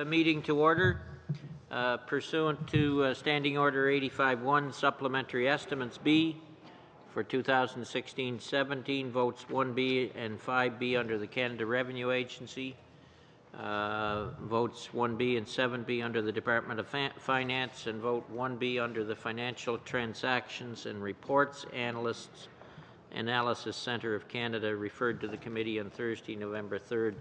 Meeting to order. Pursuant to Standing Order 85-1, Supplementary Estimates B for 2016-17, votes 1B and 5B under the Canada Revenue Agency, votes 1B and 7B under the Department of Finance, and vote 1B under the Financial Transactions and Reports Analysis Centre of Canada, referred to the committee on Thursday, November 3rd,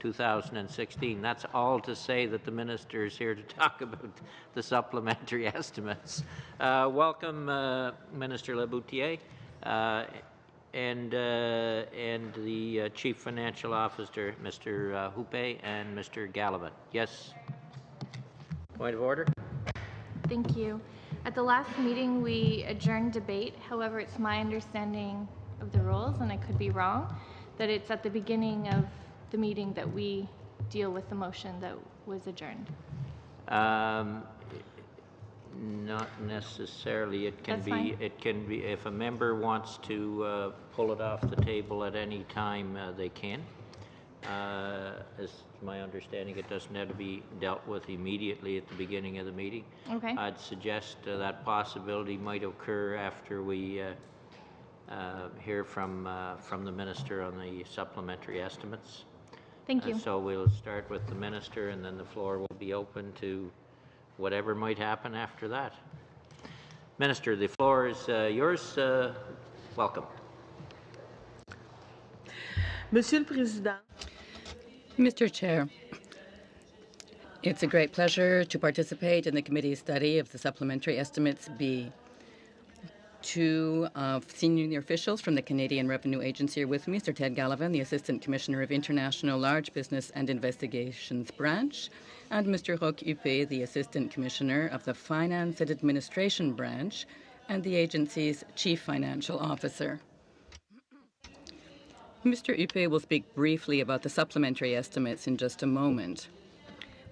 2016. That's all to say that the Minister is here to talk about the supplementary estimates. Welcome, Minister Laboutier, and the Chief Financial Officer, Mr. Houpe, and Mr. Gallivan. Yes? Point of order? Thank you. At the last meeting, we adjourned debate. However, it's my understanding of the rules, and I could be wrong, that it's at the beginning of the meeting that we deal with the motion that was adjourned. Not necessarily. It can That's be. Fine. It can be if a member wants to pull it off the table at any time, they can. As my understanding, it doesn't have to be dealt with immediately at the beginning of the meeting. Okay. I'd suggest that possibility might occur after we hear from the Minister on the supplementary estimates. Thank you. So we'll start with the Minister, and then the floor will be open to whatever might happen after that. Minister, the floor is yours. Welcome. Monsieur le Président. Mr. Chair, it's a great pleasure to participate in the committee's study of the Supplementary Estimates B. Two senior officials from the Canadian Revenue Agency are with me, Mr. Ted Gallivan, the Assistant Commissioner of International Large Business and Investigations Branch, and Mr. Roch Huppé, the Assistant Commissioner of the Finance and Administration Branch and the agency's Chief Financial Officer. Mr. Huppé will speak briefly about the supplementary estimates in just a moment,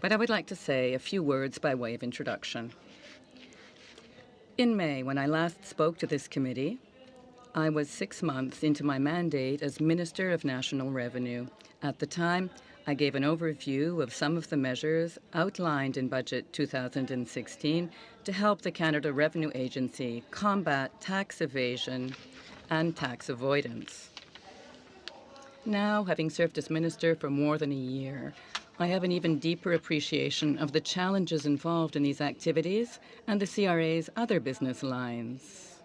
but I would like to say a few words by way of introduction. In May, when I last spoke to this committee, I was 6 months into my mandate as Minister of National Revenue. At the time, I gave an overview of some of the measures outlined in Budget 2016 to help the Canada Revenue Agency combat tax evasion and tax avoidance. Now, having served as Minister for more than a year, I have an even deeper appreciation of the challenges involved in these activities and the CRA's other business lines.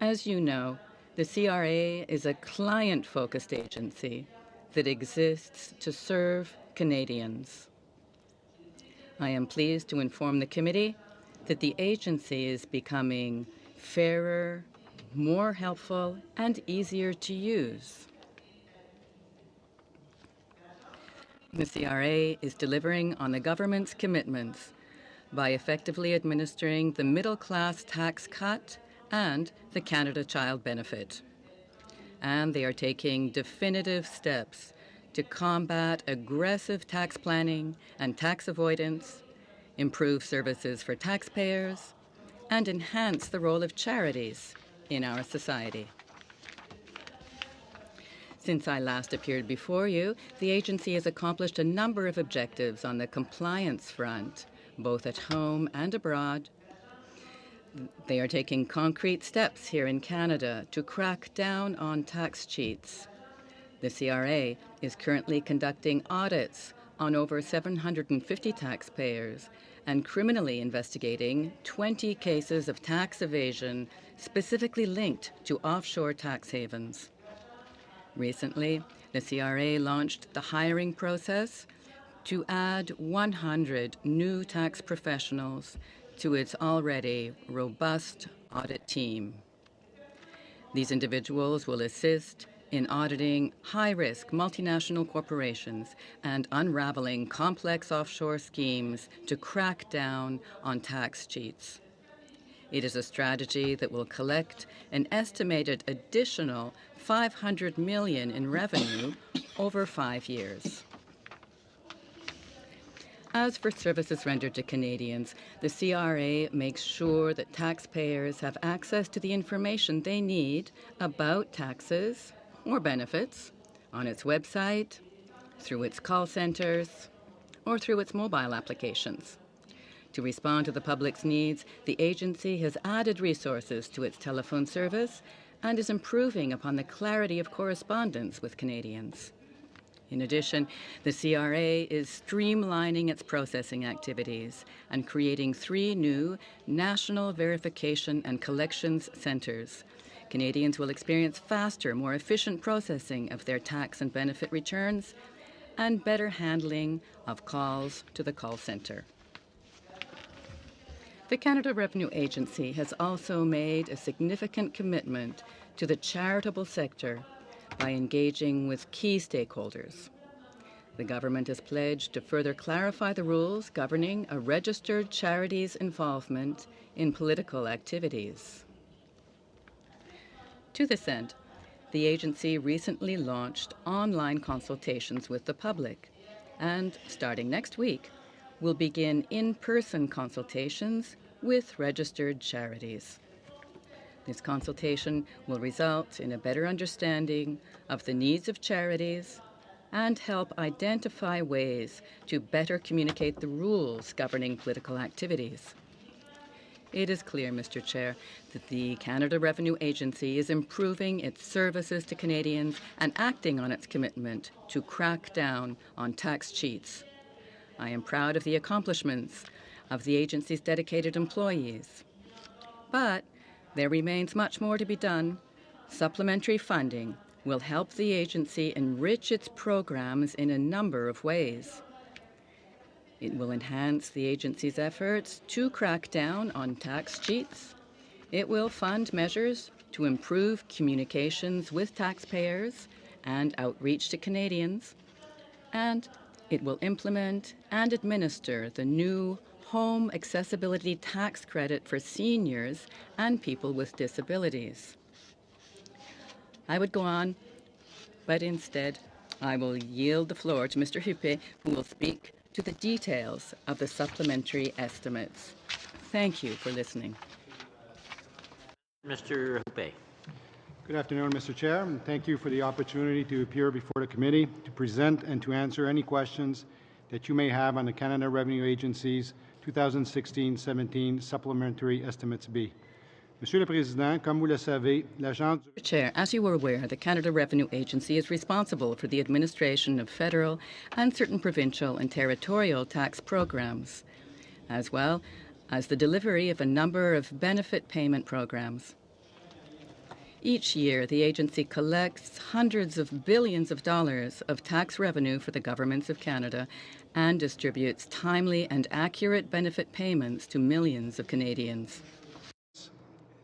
As you know, the CRA is a client-focused agency that exists to serve Canadians. I am pleased to inform the committee that the agency is becoming fairer, more helpful, and easier to use. The CRA is delivering on the government's commitments by effectively administering the middle-class tax cut and the Canada Child Benefit. And they are taking definitive steps to combat aggressive tax planning and tax avoidance, improve services for taxpayers, and enhance the role of charities in our society. Since I last appeared before you, the agency has accomplished a number of objectives on the compliance front, both at home and abroad. They are taking concrete steps here in Canada to crack down on tax cheats. The CRA is currently conducting audits on over 750 taxpayers and criminally investigating 20 cases of tax evasion specifically linked to offshore tax havens. Recently, the CRA launched the hiring process to add 100 new tax professionals to its already robust audit team. These individuals will assist in auditing high-risk multinational corporations and unraveling complex offshore schemes to crack down on tax cheats. It is a strategy that will collect an estimated additional $500 million in revenue over 5 years. As for services rendered to Canadians, the CRA makes sure that taxpayers have access to the information they need about taxes or benefits on its website, through its call centers, or through its mobile applications. To respond to the public's needs, the agency has added resources to its telephone service and is improving upon the clarity of correspondence with Canadians. In addition, the CRA is streamlining its processing activities and creating 3 new National Verification and Collections Centres. Canadians will experience faster, more efficient processing of their tax and benefit returns and better handling of calls to the call centre. The Canada Revenue Agency has also made a significant commitment to the charitable sector by engaging with key stakeholders. The government has pledged to further clarify the rules governing a registered charity's involvement in political activities. To this end, the agency recently launched online consultations with the public and, starting next week, will begin in-person consultations with registered charities. This consultation will result in a better understanding of the needs of charities and help identify ways to better communicate the rules governing political activities. It is clear, Mr. Chair, that the Canada Revenue Agency is improving its services to Canadians and acting on its commitment to crack down on tax cheats. I am proud of the accomplishments of the agency's dedicated employees. But there remains much more to be done. Supplementary funding will help the agency enrich its programs in a number of ways. It will enhance the agency's efforts to crack down on tax cheats. It will fund measures to improve communications with taxpayers and outreach to Canadians. And it will implement and administer the new Home Accessibility Tax Credit for seniors and people with disabilities. I would go on, but instead I will yield the floor to Mr. Huppé, who will speak to the details of the supplementary estimates. Thank you for listening. Mr. Huppé. Good afternoon, Mr. Chair, and thank you for the opportunity to appear before the committee to present and to answer any questions that you may have on the Canada Revenue Agency's 2016-17 Supplementary Estimates B. Monsieur le Président, comme vous le savez, l'Agence... Chair, as you are aware, the Canada Revenue Agency is responsible for the administration of federal and certain provincial and territorial tax programs, as well as the delivery of a number of benefit payment programs. Each year, the agency collects hundreds of billions of dollars of tax revenue for the governments of Canada and distributes timely and accurate benefit payments to millions of Canadians.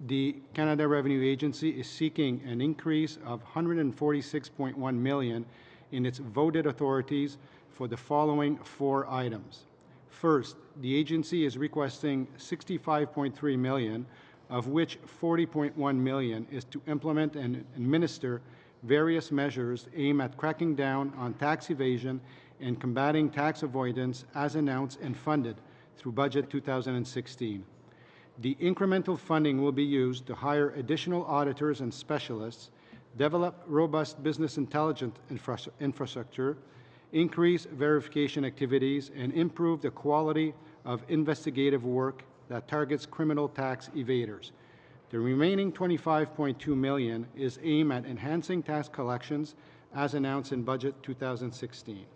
The Canada Revenue Agency is seeking an increase of $146.1 million in its voted authorities for the following 4 items. First, the agency is requesting $65.3 million, of which $40.1 million is to implement and administer various measures aimed at cracking down on tax evasion and combating tax avoidance as announced and funded through Budget 2016. The incremental funding will be used to hire additional auditors and specialists, develop robust business intelligence infrastructure, increase verification activities, and improve the quality of investigative work that targets criminal tax evaders. The remaining $25.2 million is aimed at enhancing tax collections as announced in Budget 2016.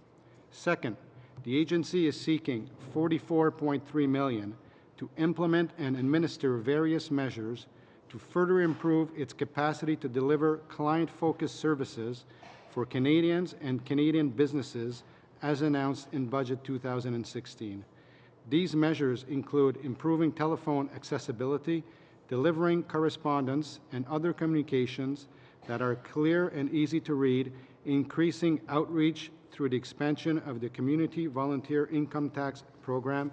Second, the agency is seeking $44.3 million to implement and administer various measures to further improve its capacity to deliver client-focused services for Canadians and Canadian businesses as announced in Budget 2016. These measures include improving telephone accessibility, delivering correspondence and other communications that are clear and easy to read, increasing outreach through the expansion of the Community Volunteer Income Tax Program,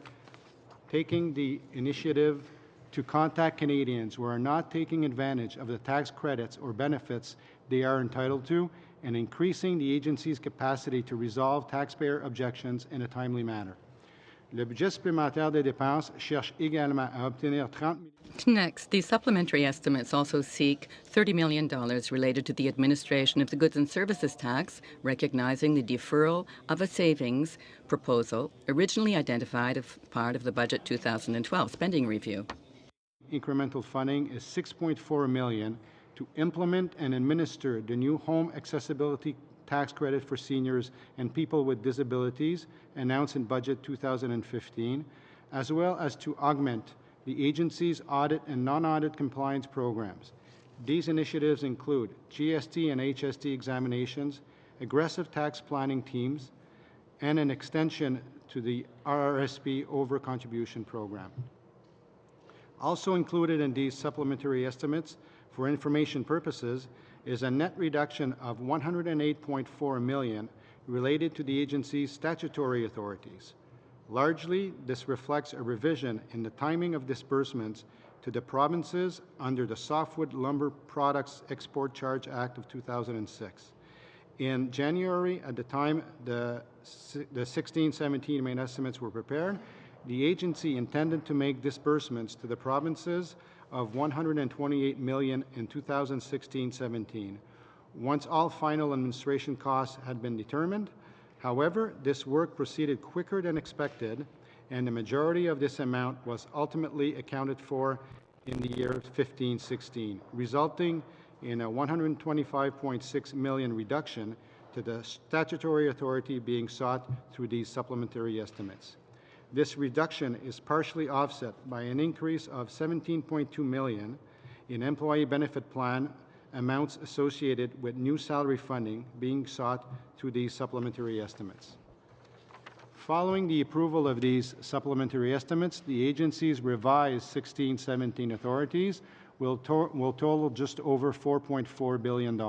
taking the initiative to contact Canadians who are not taking advantage of the tax credits or benefits they are entitled to, and increasing the agency's capacity to resolve taxpayer objections in a timely manner. Le budget supplémentaire des dépenses cherche également à obtenir 30 millions. Next, the supplementary estimates also seek $30 million related to the administration of the goods and services tax, recognizing the deferral of a savings proposal originally identified as part of the Budget 2012 spending review. Incremental funding is $6.4 million to implement and administer the new home accessibility tax credit for seniors and people with disabilities announced in Budget 2015, as well as to augment the agency's audit and non-audit compliance programs. These initiatives include GST and HST examinations, aggressive tax planning teams, and an extension to the RRSP over-contribution program. Also included in these supplementary estimates for information purposes is a net reduction of $108.4 million related to the agency's statutory authorities. Largely, this reflects a revision in the timing of disbursements to the provinces under the Softwood Lumber Products Export Charge Act of 2006. In January, at the time the 16-17 main estimates were prepared, the agency intended to make disbursements to the provinces of $128 million in 2016-17. Once all final administration costs had been determined, however, this work proceeded quicker than expected, and the majority of this amount was ultimately accounted for in the year 15-16, resulting in a $125.6 million reduction to the statutory authority being sought through these supplementary estimates. This reduction is partially offset by an increase of $17.2 million in employee benefit plan amounts associated with new salary funding being sought through these supplementary estimates. Following the approval of these supplementary estimates, the agency's revised 16-17 authorities will total just over $4.4 billion.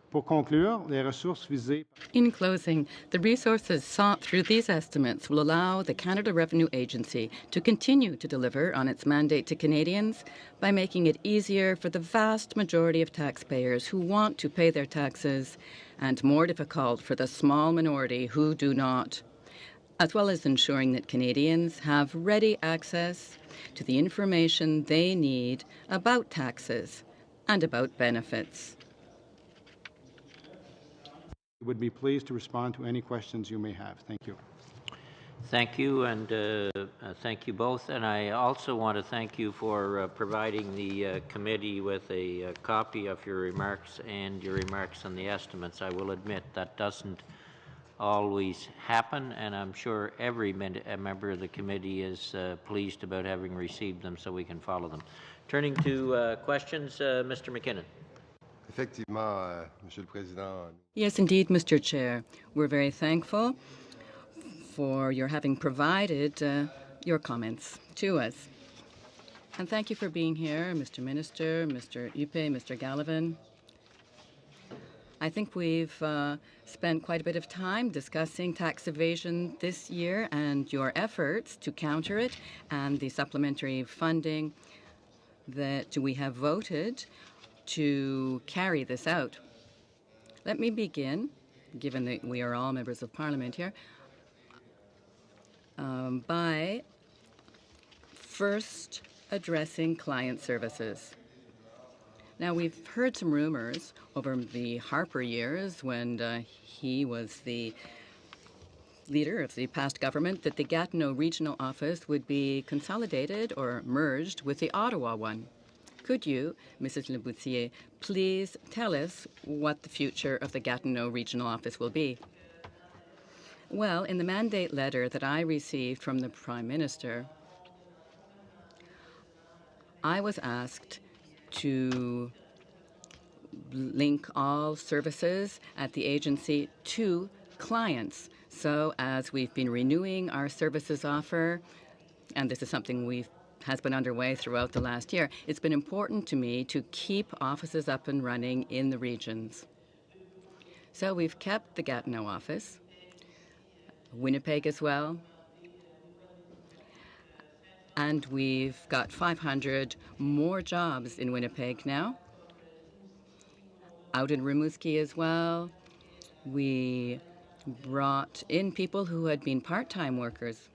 Pour conclure, les ressources visées. In closing, the resources sought through these estimates will allow the Canada Revenue Agency to continue to deliver on its mandate to Canadians by making it easier for the vast majority of taxpayers who want to pay their taxes and more difficult for the small minority who do not, as well as ensuring that Canadians have ready access to the information they need about taxes and about benefits. Would be pleased to respond to any questions you may have. Thank you. Thank you, and thank you both. And I also want to thank you for providing the committee with a copy of your remarks and your remarks on the estimates. I will admit that doesn't always happen, and I'm sure every member of the committee is pleased about having received them so we can follow them. Turning to questions, Mr. McKinnon. Effectivement, Monsieur le Président. Yes, indeed, Mr. Chair. We're very thankful for your having provided your comments to us. And thank you for being here, Mr. Minister, Mr. Huppé, Mr. Gallivan. I think we've spent quite a bit of time discussing tax evasion this year and your efforts to counter it and the supplementary funding that we have voted to carry this out. Let me begin, given that we are all members of Parliament here, by first addressing client services. Now, we've heard some rumors over the Harper years when he was the leader of the past government that the Gatineau Regional Office would be consolidated or merged with the Ottawa one. Could you, Mrs. Leboutier, please tell us what the future of the Gatineau Regional Office will be? Well, in the mandate letter that I received from the Prime Minister, I was asked to link all services at the agency to clients. So as we've been renewing our services offer, and this is something has been underway throughout the last year, it's been important to me to keep offices up and running in the regions. So we've kept the Gatineau office, Winnipeg as well, and we've got 500 more jobs in Winnipeg now. Out in Rimouski as well, we brought in people who had been part-time workers.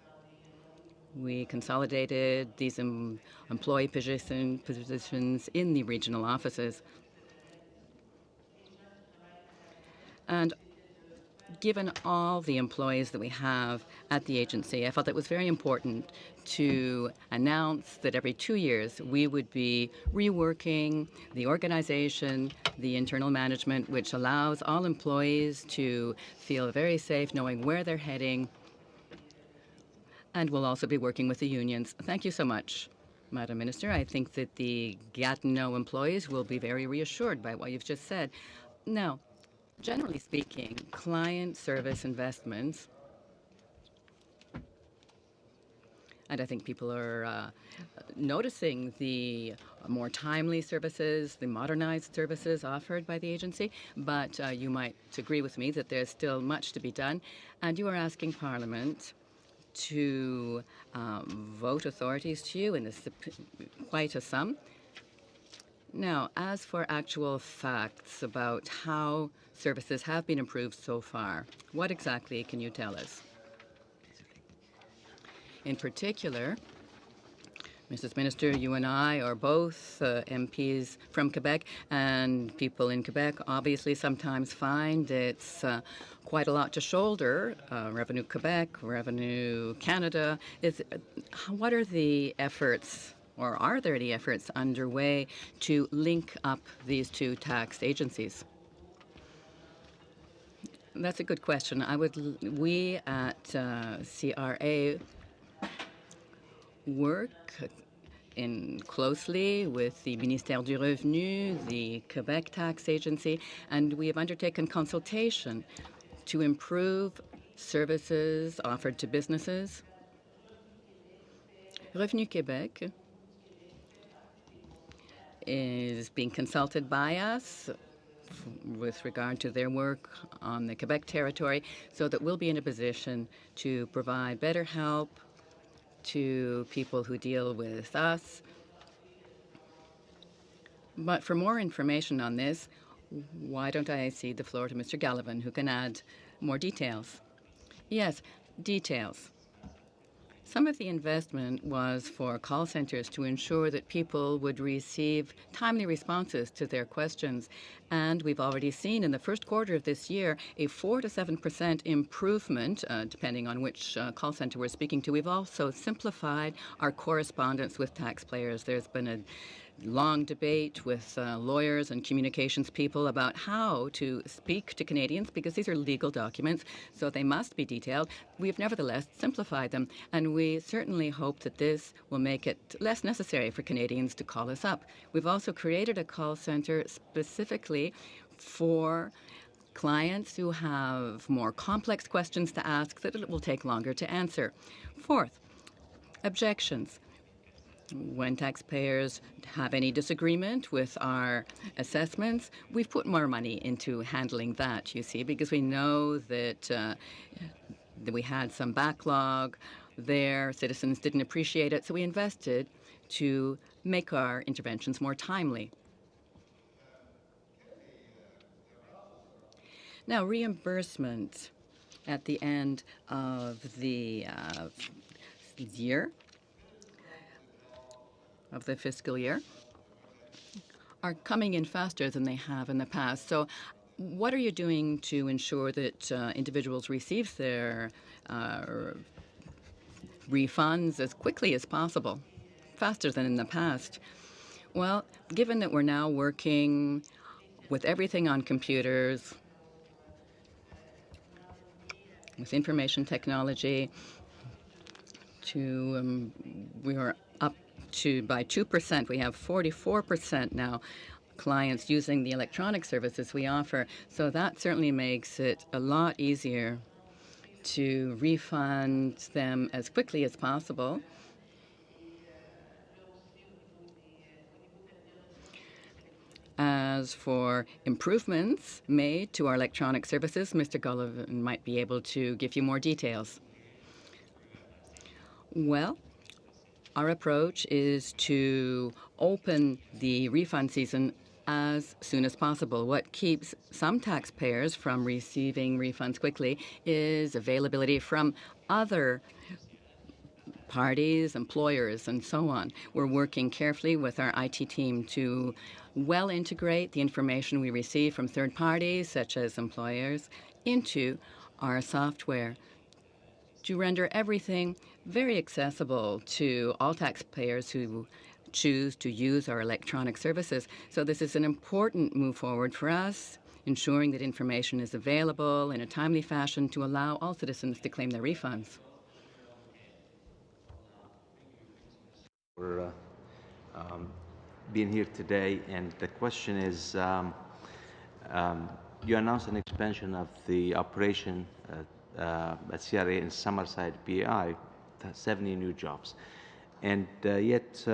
We consolidated these employee positions in the regional offices. And given all the employees that we have at the agency, I felt it was very important to announce that every 2 years we would be reworking the organization, the internal management, which allows all employees to feel very safe knowing where they're heading. And we'll also be working with the unions. Thank you so much, Madam Minister. I think that the Gatineau employees will be very reassured by what you've just said. Now, generally speaking, client service investments, and I think people are noticing the more timely services, the modernized services offered by the agency, but you might agree with me that there's still much to be done, and you are asking Parliament to vote authorities to you in this quite a sum. Now, as for actual facts about how services have been improved so far, what exactly can you tell us? In particular, Mrs. Minister, you and I are both MPs from Quebec, and people in Quebec obviously sometimes find it's quite a lot to shoulder. Revenue Quebec, Revenue Canada. What are the efforts, or are there any efforts underway to link up these two tax agencies? That's a good question. We at CRA work closely with the Ministère du Revenu, the Quebec Tax Agency, and we have undertaken consultation to improve services offered to businesses. Revenu Québec is being consulted by us with regard to their work on the Quebec territory, so that we'll be in a position to provide better help to people who deal with us. But for more information on this, why don't I cede the floor to Mr. Gallivan, who can add more details? Yes, details. Some of the investment was for call centers to ensure that people would receive timely responses to their questions. And we've already seen in the first quarter of this year a 4 to 7% improvement, depending on which call center we're speaking to. We've also simplified our correspondence with taxpayers. There's been a long debate with lawyers and communications people about how to speak to Canadians, because these are legal documents, so they must be detailed. We've nevertheless simplified them, and we certainly hope that this will make it less necessary for Canadians to call us up. We've also created a call center specifically for clients who have more complex questions to ask that it will take longer to answer. Fourth, objections. When taxpayers have any disagreement with our assessments, we've put more money into handling that, you see, because we know that we had some backlog there. Citizens didn't appreciate it, so we invested to make our interventions more timely. Now, reimbursement at the end of the year, of the fiscal year, are coming in faster than they have in the past. So what are you doing to ensure that individuals receive their refunds as quickly as possible, faster than in the past? Well, given that we're now working with everything on computers, with information technology, we are up to by 2%. We have 44% now clients using the electronic services we offer. So that certainly makes it a lot easier to refund them as quickly as possible. As for improvements made to our electronic services, Mr. Gullivan might be able to give you more details. Well, our approach is to open the refund season as soon as possible. What keeps some taxpayers from receiving refunds quickly is availability from other parties, employers, and so on. We're working carefully with our IT team to well integrate the information we receive from third parties, such as employers, into our software to render everything very accessible to all taxpayers who choose to use our electronic services. So this is an important move forward for us, ensuring that information is available in a timely fashion to allow all citizens to claim their refunds. For being here today, and the question is, you announced an expansion of the operation at CRA in Summerside, PI, 70 new jobs. And yet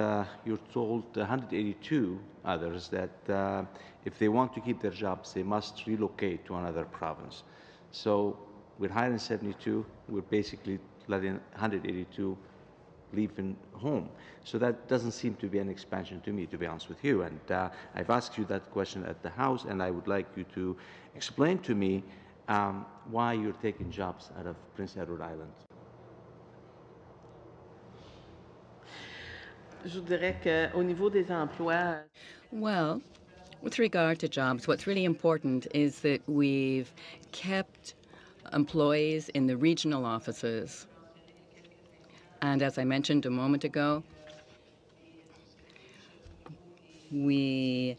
you're told 182 others that if they want to keep their jobs, they must relocate to another province. So we're hiring 72, we're basically letting 182 leaving home. So that doesn't seem to be an expansion to me, to be honest with you. And I've asked you that question at the House, and I would like you to explain to me why you're taking jobs out of Prince Edward Island. Je dirais qu'au niveau des emplois, Well, with regard to jobs, what's really important is that we've kept employees in the regional offices. And as I mentioned a moment ago, we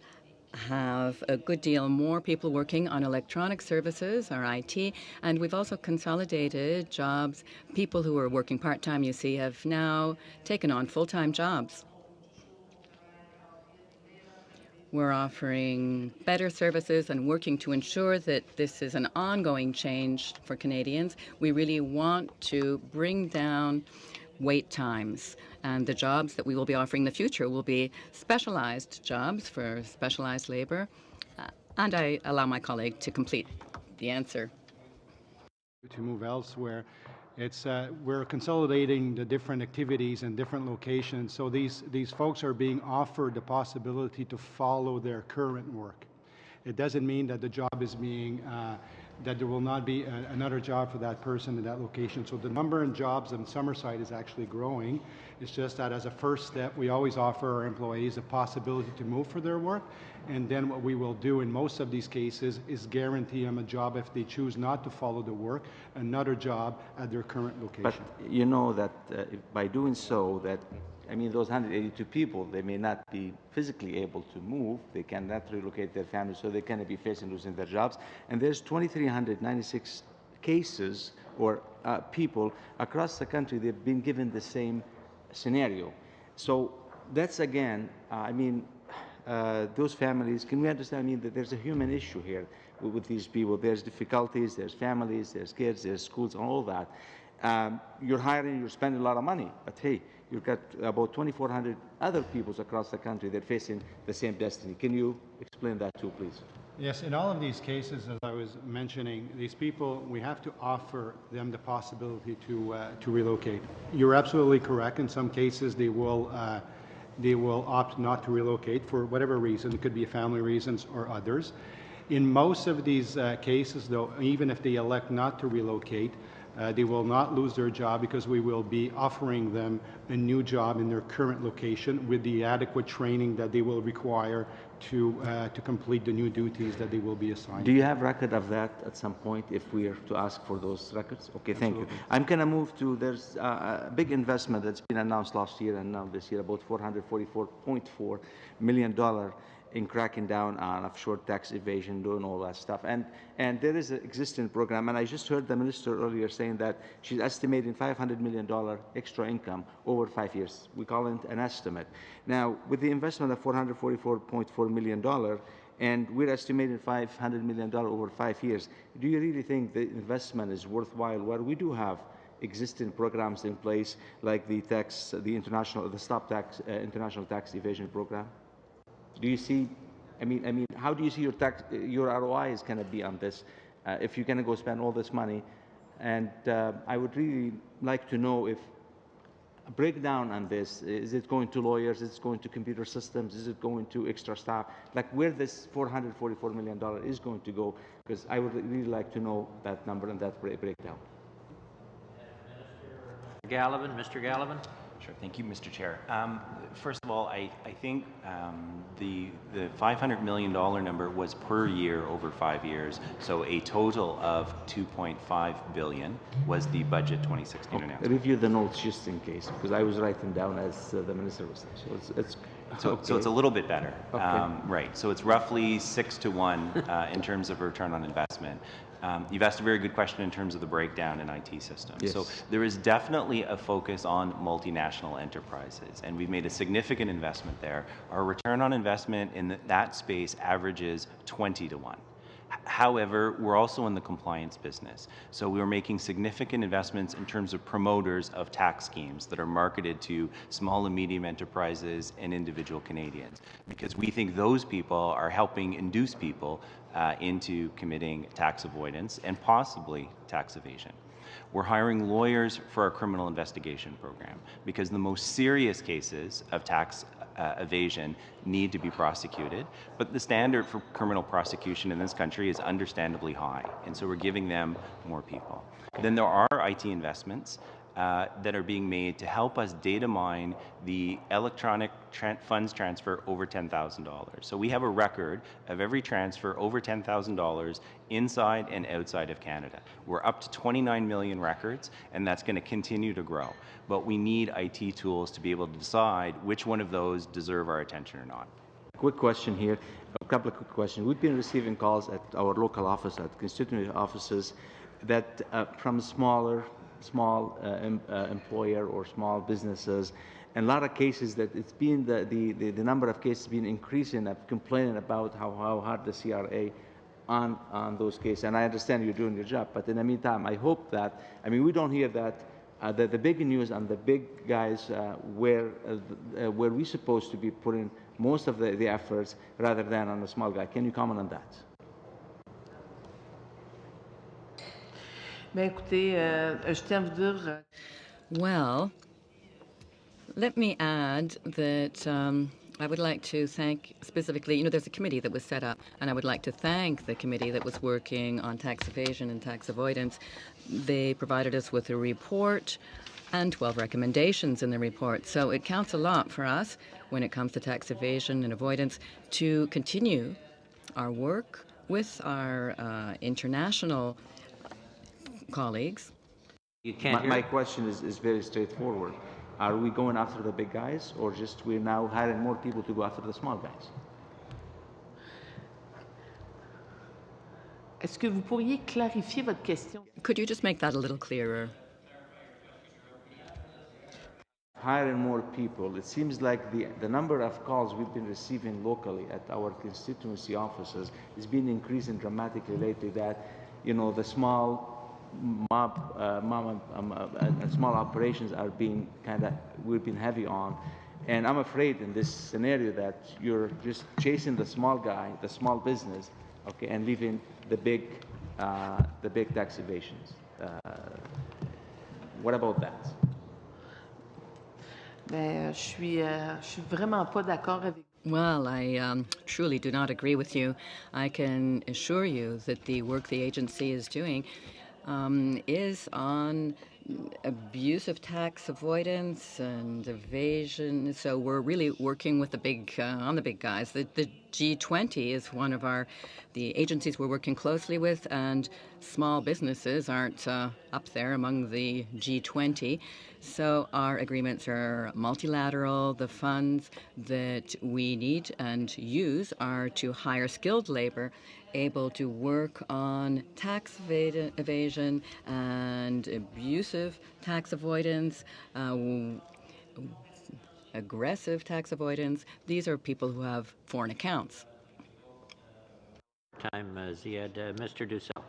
have a good deal more people working on electronic services, our IT, and we've also consolidated jobs. People who are working part-time, you see, have now taken on full-time jobs. We're offering better services and working to ensure that this is an ongoing change for Canadians. We really want to bring down wait times, and the jobs that we will be offering in the future will be specialized jobs for specialized labor. And I allow my colleague to complete the answer. To move elsewhere, it's we're consolidating the different activities in different locations, so these folks are being offered the possibility to follow their current work. It doesn't mean that the job is being that there will not be another job for that person in that location. So the number of jobs in Summerside is actually growing. It's just that as a first step, we always offer our employees a possibility to move for their work. And then what we will do in most of these cases is guarantee them a job if they choose not to follow the work, another job at their current location. But you know that by doing so, that I mean, those 182 people, they may not be physically able to move. They cannot relocate their families, so they cannot be facing losing their jobs. And there's 2,396 cases or people across the country. They've been given the same scenario. So that's again, I mean, those families. Can we understand? I mean, that there's a human issue here with these people. There's difficulties. There's families. There's kids. There's schools. And all that. You're hiring. You're spending a lot of money. But hey, you've got about 2,400 other peoples across the country that are facing the same destiny. Can you explain that too, please? Yes, in all of these cases, as I was mentioning, these people, we have to offer them the possibility to relocate. You're absolutely correct. In some cases, they will opt not to relocate for whatever reason. It could be family reasons or others. In most of these cases, though, even if they elect not to relocate, they will not lose their job because we will be offering them a new job in their current location with the adequate training that they will require to complete the new duties that they will be assigned. Do you have record of that at some point if we are to ask for those records? Okay, thank you. I'm going to move to, there's a big investment that's been announced last year and now this year, about $444.4 million in cracking down on offshore tax evasion, doing all that stuff. And there is an existing program, and I just heard the minister earlier saying that she's estimating $500 million extra income over 5 years. We call it an estimate. Now, with the investment of $444.4 million, and we're estimating $500 million over 5 years, do you really think the investment is worthwhile? Well, we do have existing programs in place, like the Stop Tax International Tax Evasion Program. Do you see? I mean, how do you see your ROI is going to be on this if you're going to go spend all this money? And I would really like to know if a breakdown on this. Is it going to lawyers? Is it going to computer systems? Is it going to extra staff? Like where this $444 million is going to go? Because I would really like to know that number and that breakdown. Gallivan. Mr. Gallivan? Sure. Thank you, Mr. Chair. First of all, I think the $500 million number was per year over 5 years, so a total of $2.5 billion was the budget 2016 announcement. Review the notes just in case, because I was writing down as the minister was saying. So it's a little bit better. Okay. Right. So it's roughly 6 to 1 in terms of return on investment. You've asked a very good question in terms of the breakdown in IT systems. Yes. So there is definitely a focus on multinational enterprises, and we've made a significant investment there. Our return on investment in that space averages 20 to 1. However, we're also in the compliance business. So we're making significant investments in terms of promoters of tax schemes that are marketed to small and medium enterprises and individual Canadians, because we think those people are helping induce people into committing tax avoidance and possibly tax evasion. We're hiring lawyers for our criminal investigation program because the most serious cases of tax evasion need to be prosecuted, but the standard for criminal prosecution in this country is understandably high, and so we're giving them more people. Then there are IT investments that are being made to help us data mine the electronic funds transfer over $10,000. So we have a record of every transfer over $10,000 inside and outside of Canada. We're up to 29 million records, and that's going to continue to grow. But we need IT tools to be able to decide which one of those deserve our attention or not. Quick question here, a couple of quick questions. We've been receiving calls at our local office, at constituency offices, that from small employer or small businesses, and a lot of cases that it's been the number of cases been increasing, complaining about how hard the CRA on those cases. And I understand you're doing your job, but in the meantime, I hope that, I mean, we don't hear that the big news on the big guys where we're supposed to be putting most of the efforts rather than on the small guy. Can you comment on that? Mais écoutez, je tiens à vous dire... Well, let me add that I would like to thank specifically, there's a committee that was set up, and I would like to thank the committee that was working on tax evasion and tax avoidance. They provided us with a report and 12 recommendations in the report. So it counts a lot for us when it comes to tax evasion and avoidance to continue our work with our international colleagues. You can't My question is very straightforward. Are we going after the big guys, or just we're now hiring more people to go after the small guys? Est-ce que vous pourriez clarifier votre question? Could you just make that a little clearer? Hiring more people. It seems like the number of calls we've been receiving locally at our constituency offices has been increasing dramatically lately, that, the small small operations are being we've been heavy on. And I'm afraid in this scenario that you're just chasing the small guy, the small business, okay, and leaving the big tax evasions. What about that? Ben, je suis vraiment pas d'accord avec. Well, I truly do not agree with you. I can assure you that the work the agency is doing is on abusive tax avoidance and evasion. So we're really working with the big guys. The G20 is one of the agencies we're working closely with, and small businesses aren't up there among the G20. So our agreements are multilateral. The funds that we need and use are to hire skilled labor able to work on tax evasion and abusive tax avoidance, aggressive tax avoidance. These are people who have foreign accounts. Time, Ziad. Mr. Dussel.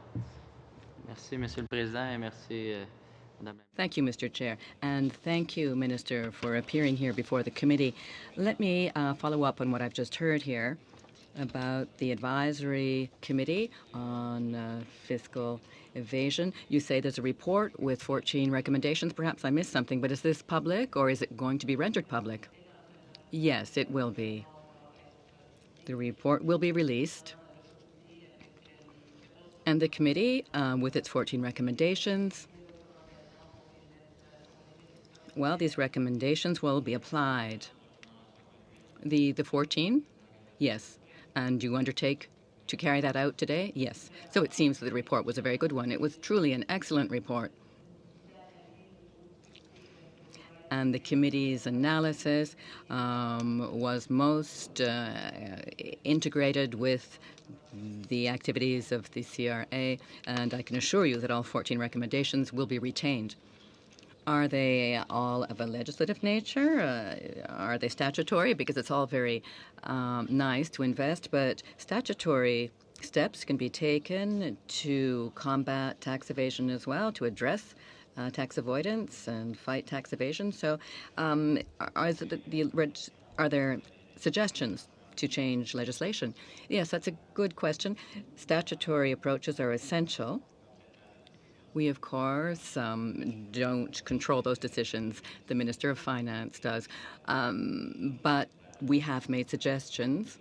Merci, Monsieur le Président, et merci, Madame. Thank you, Mr. Chair, and thank you, Minister, for appearing here before the committee. Let me follow up on what I've just heard here about the advisory committee on fiscal evasion. You say there's a report with 14 recommendations. Perhaps I missed something, but is this public, or is it going to be rendered public? Yes, it will be. The report will be released, and the committee, with its 14 recommendations, Well, these recommendations will be applied. The 14? Yes. And you undertake to carry that out today? Yes. So it seems that the report was a very good one. It was truly an excellent report. And the committee's analysis was most integrated with the activities of the CRA, and I can assure you that all 14 recommendations will be retained. Are they all of a legislative nature? Are they statutory? Because it's all very nice to invest, but statutory steps can be taken to combat tax evasion as well, to address tax avoidance and fight tax evasion. So are there suggestions to change legislation? Yes, that's a good question. Statutory approaches are essential. We, of course, don't control those decisions. The Minister of Finance does. But we have made suggestions,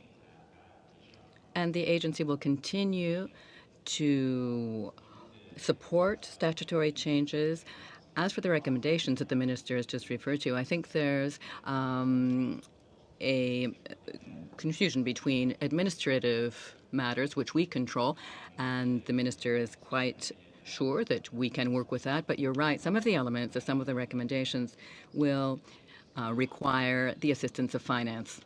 and the agency will continue to support statutory changes. As for the recommendations that the Minister has just referred to, I think there's a confusion between administrative matters, which we control, and the Minister is quite sure that we can work with that. But you're right, some of the elements of some of the recommendations will require the assistance of finance.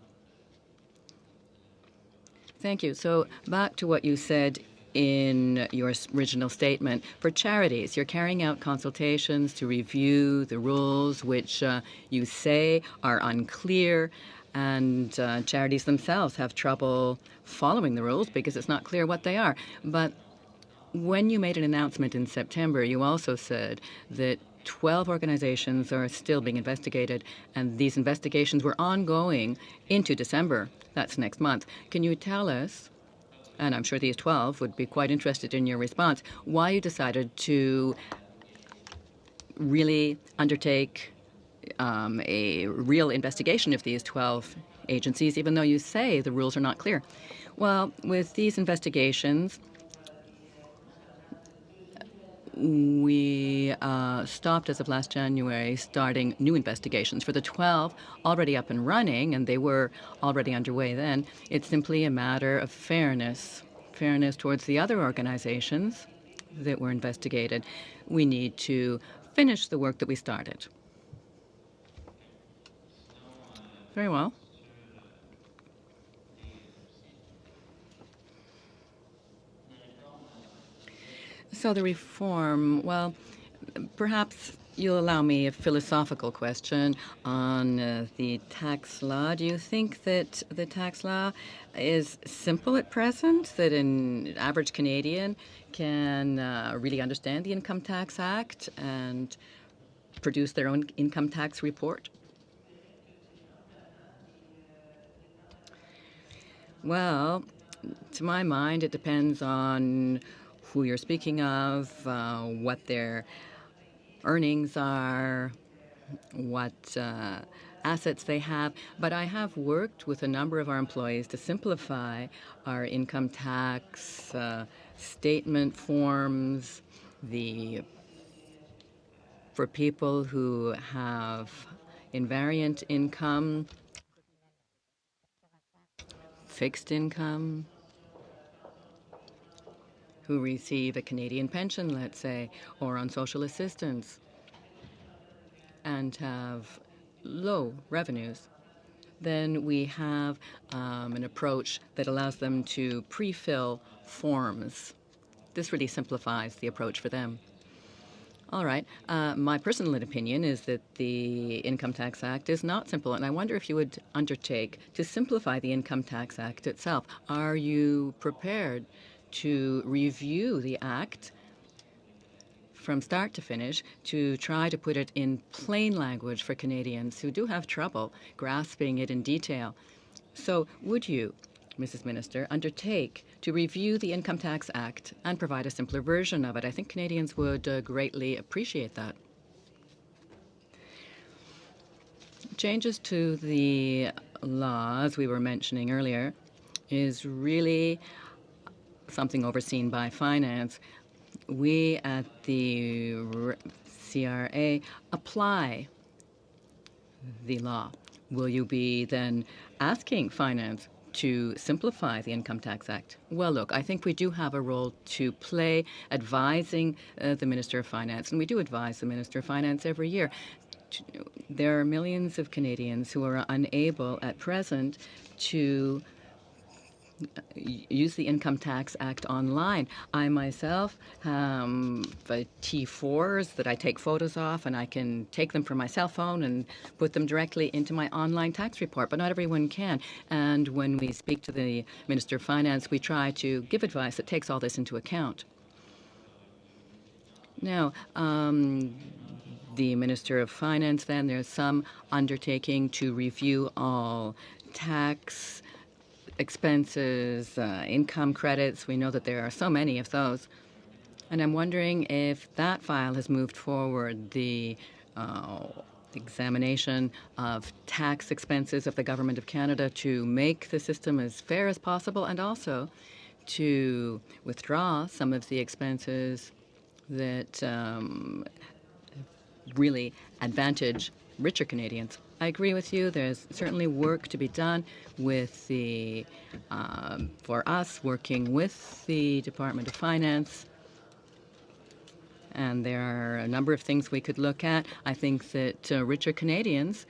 Thank you. So back to what you said in your original statement. For charities, you're carrying out consultations to review the rules which you say are unclear, and charities themselves have trouble following the rules because it's not clear what they are. But when you made an announcement in September, you also said that 12 organizations are still being investigated, and these investigations were ongoing into December. That's next month. Can you tell us, and I'm sure these 12 would be quite interested in your response, why you decided to really undertake a real investigation of these 12 agencies, even though you say the rules are not clear? Well, with these investigations, we stopped as of last January starting new investigations. For the 12 already up and running, and they were already underway then, it's simply a matter of fairness towards the other organizations that were investigated. We need to finish the work that we started. Very well. So the reform, well, perhaps you'll allow me a philosophical question on the tax law. Do you think that the tax law is simple at present, that an average Canadian can really understand the Income Tax Act and produce their own income tax report? Well, to my mind, it depends on who you're speaking of, what their earnings are, what assets they have. But I have worked with a number of our employees to simplify our income tax statement forms, for people who have invariant income, fixed income, who receive a Canadian pension, let's say, or on social assistance, and have low revenues. Then we have an approach that allows them to pre-fill forms. This really simplifies the approach for them. All right. My personal opinion is that the Income Tax Act is not simple, and I wonder if you would undertake to simplify the Income Tax Act itself. Are you prepared to review the Act from start to finish to try to put it in plain language for Canadians who do have trouble grasping it in detail? So would you, Mrs. Minister, undertake to review the Income Tax Act and provide a simpler version of it? I think Canadians would greatly appreciate that. Changes to the law, as we were mentioning earlier, is really something overseen by finance. We at the CRA apply the law? Will you be then asking Finance to simplify the Income Tax Act? Well, look, I think we do have a role to play advising the Minister of Finance, and we do advise the Minister of Finance every year. There are millions of Canadians who are unable at present to use the Income Tax Act online. I myself have T4s that I take photos of, and I can take them from my cell phone and put them directly into my online tax report, but not everyone can. And when we speak to the Minister of Finance, we try to give advice that takes all this into account. Now, the Minister of Finance, then, there's some undertaking to review all tax expenses, income credits. We know that there are so many of those. And I'm wondering if that file has moved forward, the examination of tax expenses of the Government of Canada to make the system as fair as possible, and also to withdraw some of the expenses that really advantage richer Canadians. I agree with you. There's certainly work to be done with the, for us, working with the Department of Finance. And there are a number of things we could look at. I think that richer Canadians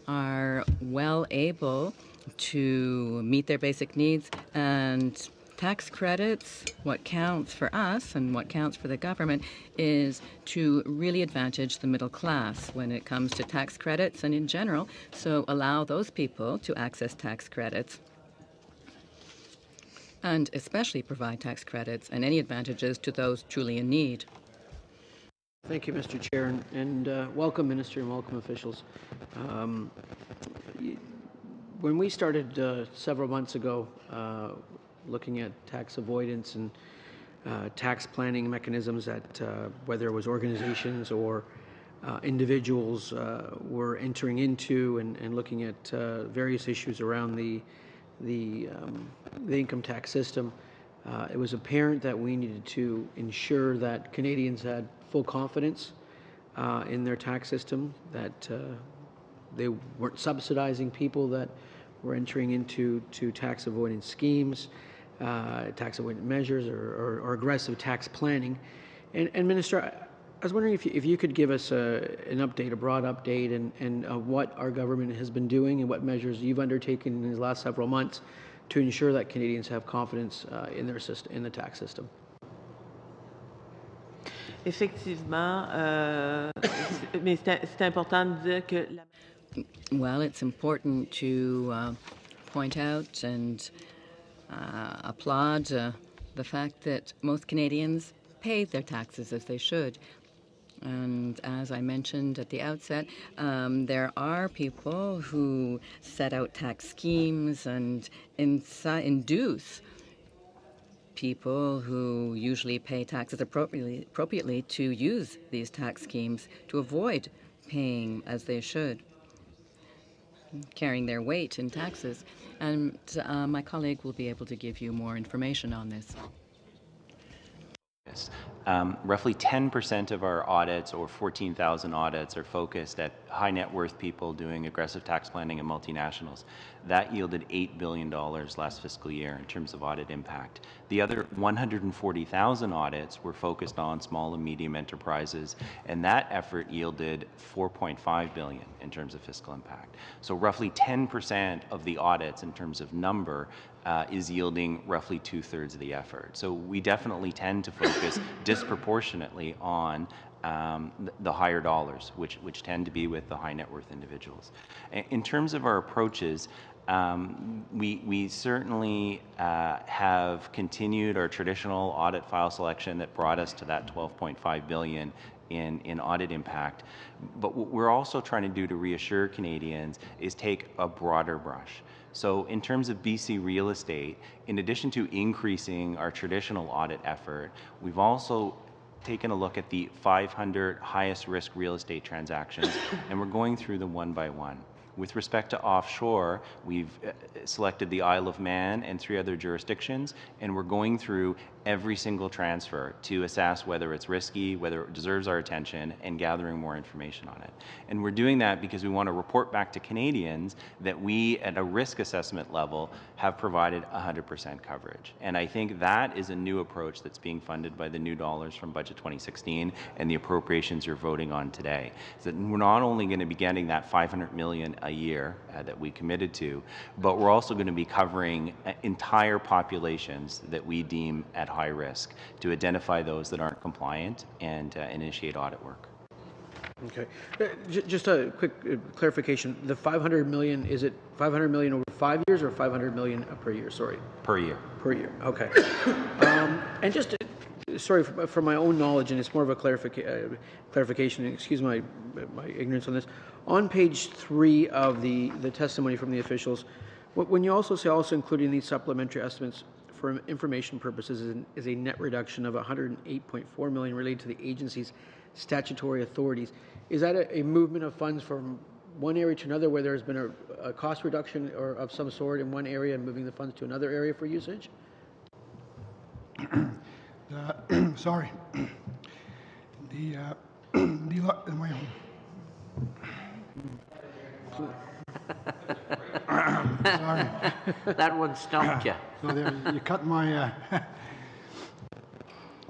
are well able to meet their basic needs, and tax credits, what counts for us and what counts for the government is to really advantage the middle class when it comes to tax credits and in general, so allow those people to access tax credits and especially provide tax credits and any advantages to those truly in need. Thank you, Mr. Chair, and welcome, Minister, and welcome, officials. When we started several months ago looking at tax avoidance and tax planning mechanisms that whether it was organizations or individuals were entering into and looking at various issues around the income tax system, it was apparent that we needed to ensure that Canadians had full confidence in their tax system, that they weren't subsidizing people that were entering into tax avoidance schemes, tax avoidance measures, or aggressive tax planning. And Minister, I was wondering if you could give us an update, a broad update, and what our government has been doing and what measures you've undertaken in the last several months to ensure that Canadians have confidence in their system, in the tax system. Effectivement, mais c'est important de dire que Well, it's important to point out and applaud the fact that most Canadians pay their taxes as they should. And as I mentioned at the outset, there are people who set out tax schemes and induce people who usually pay taxes appropriately to use these tax schemes to avoid paying as they should, carrying their weight in taxes. And my colleague will be able to give you more information on this. Yes. Roughly 10% of our audits, or 14,000 audits, are focused at high net worth people doing aggressive tax planning and multinationals. That yielded $8 billion last fiscal year in terms of audit impact. The other 140,000 audits were focused on small and medium enterprises, and that effort yielded $4.5 billion in terms of fiscal impact. So roughly 10% of the audits in terms of number is yielding roughly 2/3 of the effort. So we definitely tend to focus disproportionately on the higher dollars, which tend to be with the high net worth individuals. In terms of our approaches, we certainly have continued our traditional audit file selection that brought us to that $12.5 billion in audit impact. But what we're also trying to do to reassure Canadians is take a broader brush. So in terms of BC real estate, in addition to increasing our traditional audit effort, we've also taken a look at the 500 highest risk real estate transactions, and we're going through them one by one. With respect to offshore, we've selected the Isle of Man and 3 other jurisdictions, and we're going through every single transfer to assess whether it's risky, whether it deserves our attention, and gathering more information on it. And we're doing that because we want to report back to Canadians that we, at a risk assessment level, have provided 100% coverage. And I think that is a new approach that's being funded by the new dollars from Budget 2016 and the appropriations you're voting on today. So that we're not only going to be getting that $500 million a year that we committed to, but we're also going to be covering entire populations that we deem at high risk to identify those that aren't compliant and initiate audit work. Okay. Just a quick clarification. The $500 million, is it $500 million over 5 years or $500 million per year? Sorry. Per year. Per year. Okay. And just, sorry for my own knowledge, and it's more of a clarification. Excuse my ignorance on this. On page 3 of the testimony from the officials, when you also say also including these supplementary estimates for information purposes is a net reduction of $108.4 million related to the agency's statutory authorities. Is that a movement of funds from one area to another where there's been a cost reduction or of some sort in one area and moving the funds to another area for usage? Sorry. Sorry. That one stumped you. So there, you cut my...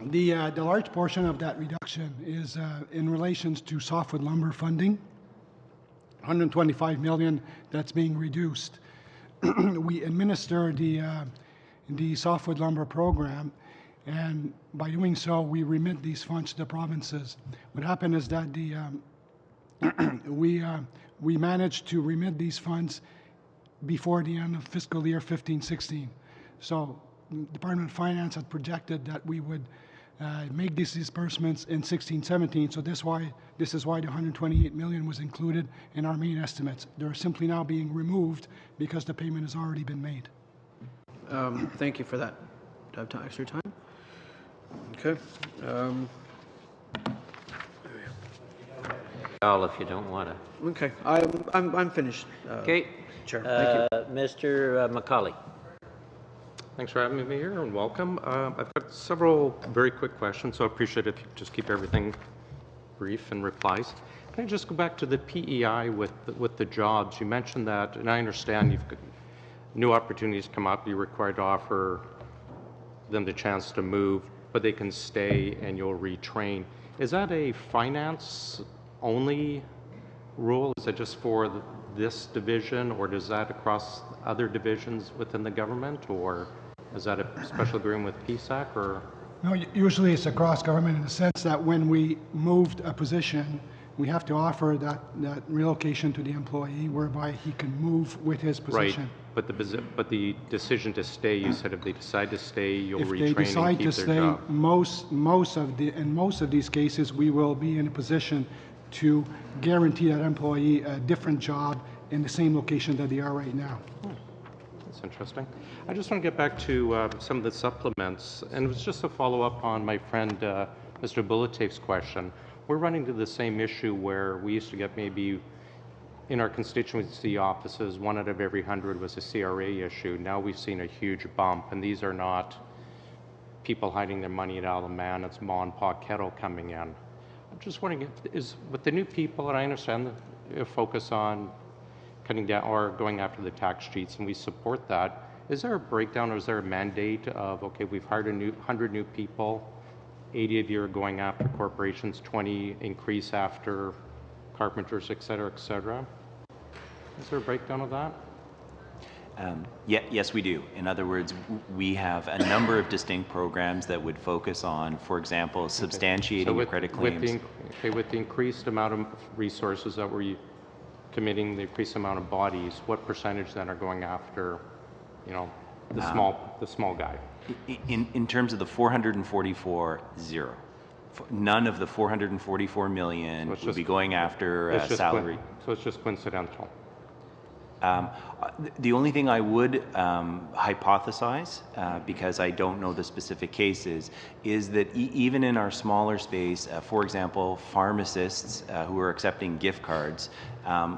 The large portion of that reduction is in relations to softwood lumber funding, $125 million that's being reduced. We administer the softwood lumber program, and by doing so, we remit these funds to the provinces. What happened is that we managed to remit these funds before the end of fiscal year 15-16. So the Department of Finance had projected that we would make these disbursements in 16-17. So this is why the $128 million was included in our main estimates. They're simply now being removed because the payment has already been made. Thank you for that. Do I have extra time? Okay. All if you don't want to. Okay. I'm finished. Okay. Chair. Thank you. Mr. McCauley. Thanks for having me here and welcome. I've got several very quick questions, so I appreciate if you just keep everything brief and replies. Can I just go back to the PEI with the jobs? You mentioned that, and I understand you've got new opportunities come up. You're required to offer them the chance to move, but they can stay and you'll retrain. Is that a finance-only rule? Is it just for this division, or does that across other divisions within the government, or is that a special agreement with PSAC, or? No, usually it's across government in the sense that when we moved a position, we have to offer that relocation to the employee whereby he can move with his position. Right, but the decision to stay, you said if they decide to stay, you'll retrain and keep their job. If they decide to stay, in most of these cases, we will be in a position to guarantee that employee a different job in the same location that they are right now. That's interesting. I just want to get back to some of the supplements, and it was just a follow-up on my friend Mr. Bulletev's question. We're running into the same issue where we used to get maybe in our constituency offices, 1 out of every 100 was a CRA issue. Now we've seen a huge bump, and these are not people hiding their money at Alaman, it's Ma and Pa Kettle coming in. I'm just wondering, with the new people, and I understand the focus on cutting down or going after the tax cheats, and we support that, is there a breakdown or is there a mandate of, okay, we've hired 100 new people, 80 of you are going after corporations, 20 increase after carpenters, et cetera, et cetera? Is there a breakdown of that? Yes, we do. In other words, we have a number of distinct programs that would focus on, for example, substantiating credit claims. With the increased amount of resources that we're committing, the increased amount of bodies, what percentage then are going after, the small guy? In terms of the 444, zero. None of the 444 million would be going after salary. So it's just coincidental. The only thing I would hypothesize, because I don't know the specific cases, is that even in our smaller space, for example, pharmacists who are accepting gift cards,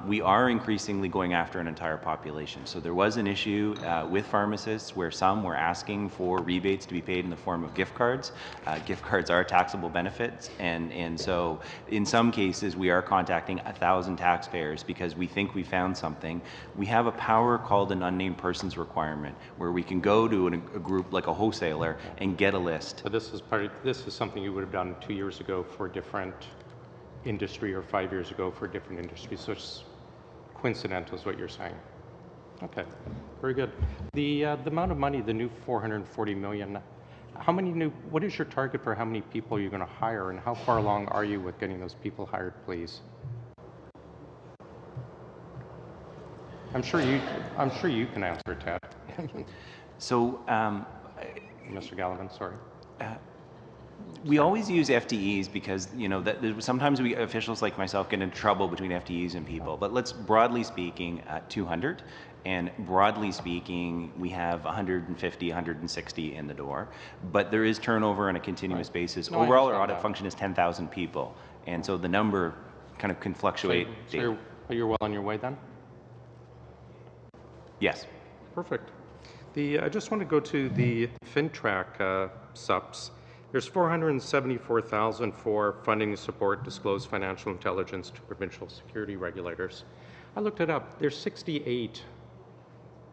We are increasingly going after an entire population. So there was an issue with pharmacists where some were asking for rebates to be paid in the form of gift cards. Gift cards are taxable benefits, and so in some cases we are contacting 1,000 taxpayers because we think we found something. We have a power called an unnamed persons requirement where we can go to a group like a wholesaler and get a list. So this is something you would have done 2 years ago for a different industry or 5 years ago for a different industry. So it's coincidental is what you're saying. Okay, very good. The amount of money, the new $440 million, what is your target for how many people you're going to hire, and how far along are you with getting those people hired, please? I'm sure you can answer, Ted. So, Mr. Gallivan, sorry. We always use FTEs because, sometimes we officials like myself get into trouble between FTEs and people. But let's, broadly speaking, 200. And broadly speaking, we have 150, 160 in the door. But there is turnover on a continuous basis. No, overall, our audit function is 10,000 people. And so the number kind of can fluctuate. So you're well on your way then? Yes. Perfect. I just want to go to the FinTrack subs. There's $474,000 for funding to support disclosed financial intelligence to provincial security regulators. I looked it up. There's 68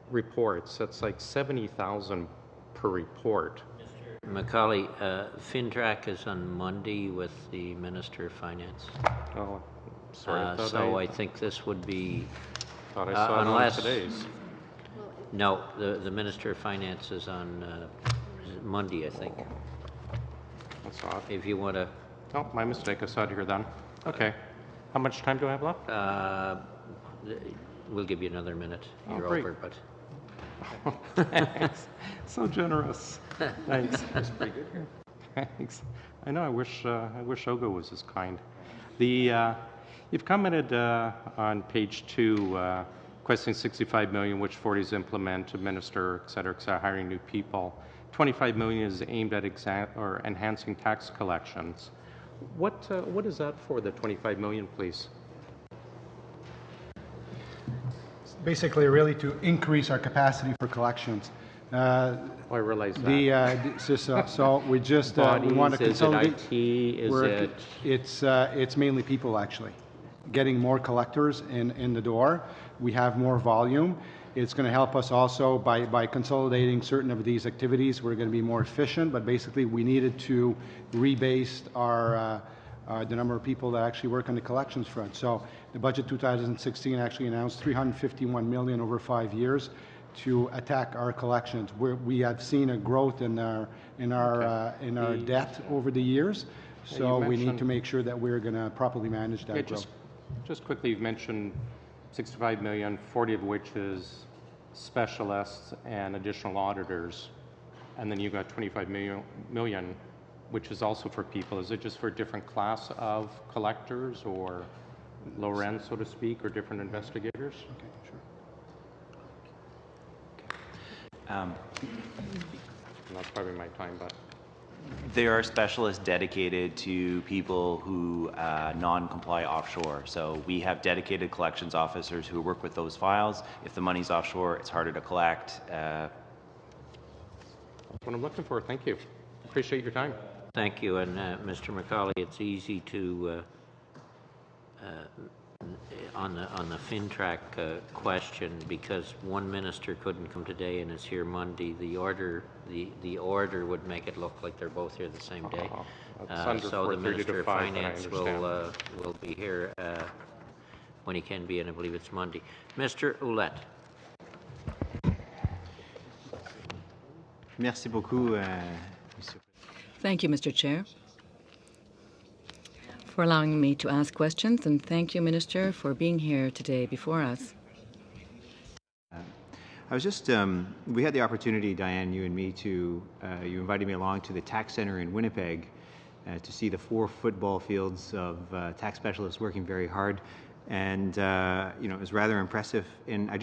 reports. That's like 70,000 per report. Mr. Macaulay, FinTrack is on Monday with the Minister of Finance. Oh, sorry. So I think this would be... Thought I saw unless, it on today's. No, the Minister of Finance is on Monday, I think. That's odd. If you want to... Oh, my mistake. I saw it here then. Okay. How much time do I have left? We'll give you another minute. You're great. over, but... Thanks. So generous. Thanks. That's pretty good here. Thanks. I know. I wish Ogo was as kind. You've commented on page 2, requesting $65 million, which 40 is implement, administer, et cetera, hiring new people. $25 million is aimed at enhancing tax collections. What is that for? The $25 million, please. Basically, really to increase our capacity for collections. I realize that. So we just we want to consolidate. Is it IT? It's mainly people actually, getting more collectors in the door. We have more volume. It's going to help us also by consolidating certain of these activities. We're going to be more efficient. But basically, we needed to rebase the number of people that actually work on the collections front. So the budget 2016 actually announced $351 million over 5 years to attack our collections. We have seen a growth in our debt over the years. So we need to make sure that we're going to properly manage that growth. Just quickly, you've mentioned 65 million, 40 of which is specialists and additional auditors, and then you've got 25 million, which is also for people. Is it just for a different class of collectors or lower end, so to speak, or different investigators? Okay, sure. And that's probably my time, but... There are specialists dedicated to people who non-comply offshore. So we have dedicated collections officers who work with those files. If the money's offshore, it's harder to collect. That's what I'm looking for. Thank you. Appreciate your time. Thank you. And Mr. Macaulay, it's easy to, on the FinTrack question, because one minister couldn't come today and is here Monday, the order would make it look like they're both here the same day. So the Minister of Finance will be here when he can be, and I believe it's Monday. Mr. Ouellette. Merci beaucoup, Thank you, Mr. Chair, for allowing me to ask questions, and thank you, Minister, for being here today before us. I was just, we had the opportunity, Diane, you and me, you invited me along to the tax center in Winnipeg to see the 4 football fields of tax specialists working very hard. And, it was rather impressive. And I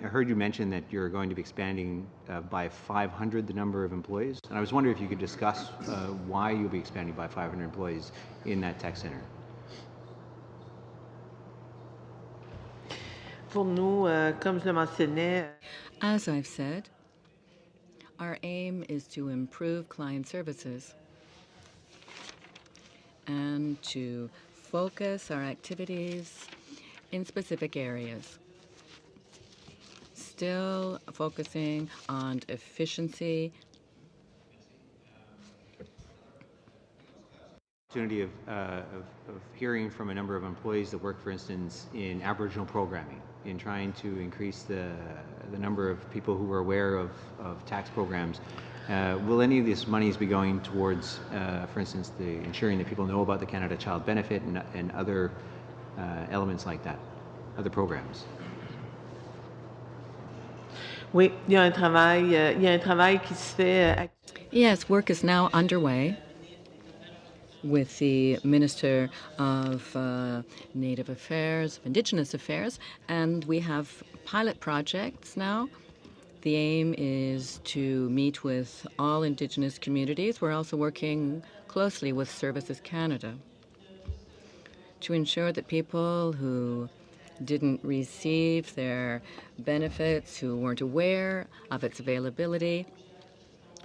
heard you mention that you're going to be expanding by 500 the number of employees. And I was wondering if you could discuss why you'll be expanding by 500 employees in that tax center. Pour nous, comme je le mentionnais, As I've said, our aim is to improve client services and to focus our activities in specific areas, still focusing on efficiency. Opportunity of hearing from a number of employees that work, for instance, in Aboriginal programming, in trying to increase the number of people who are aware of tax programs. Will any of these monies be going towards, for instance, the ensuring that people know about the Canada Child Benefit and other elements like that, other programs? oui, il y a un travail qui se fait. Yes, work is now underway with the Minister of Native Affairs, Indigenous Affairs, and we have pilot projects now. The aim is to meet with all Indigenous communities. We're also working closely with Services Canada to ensure that people who didn't receive their benefits, who weren't aware of its availability,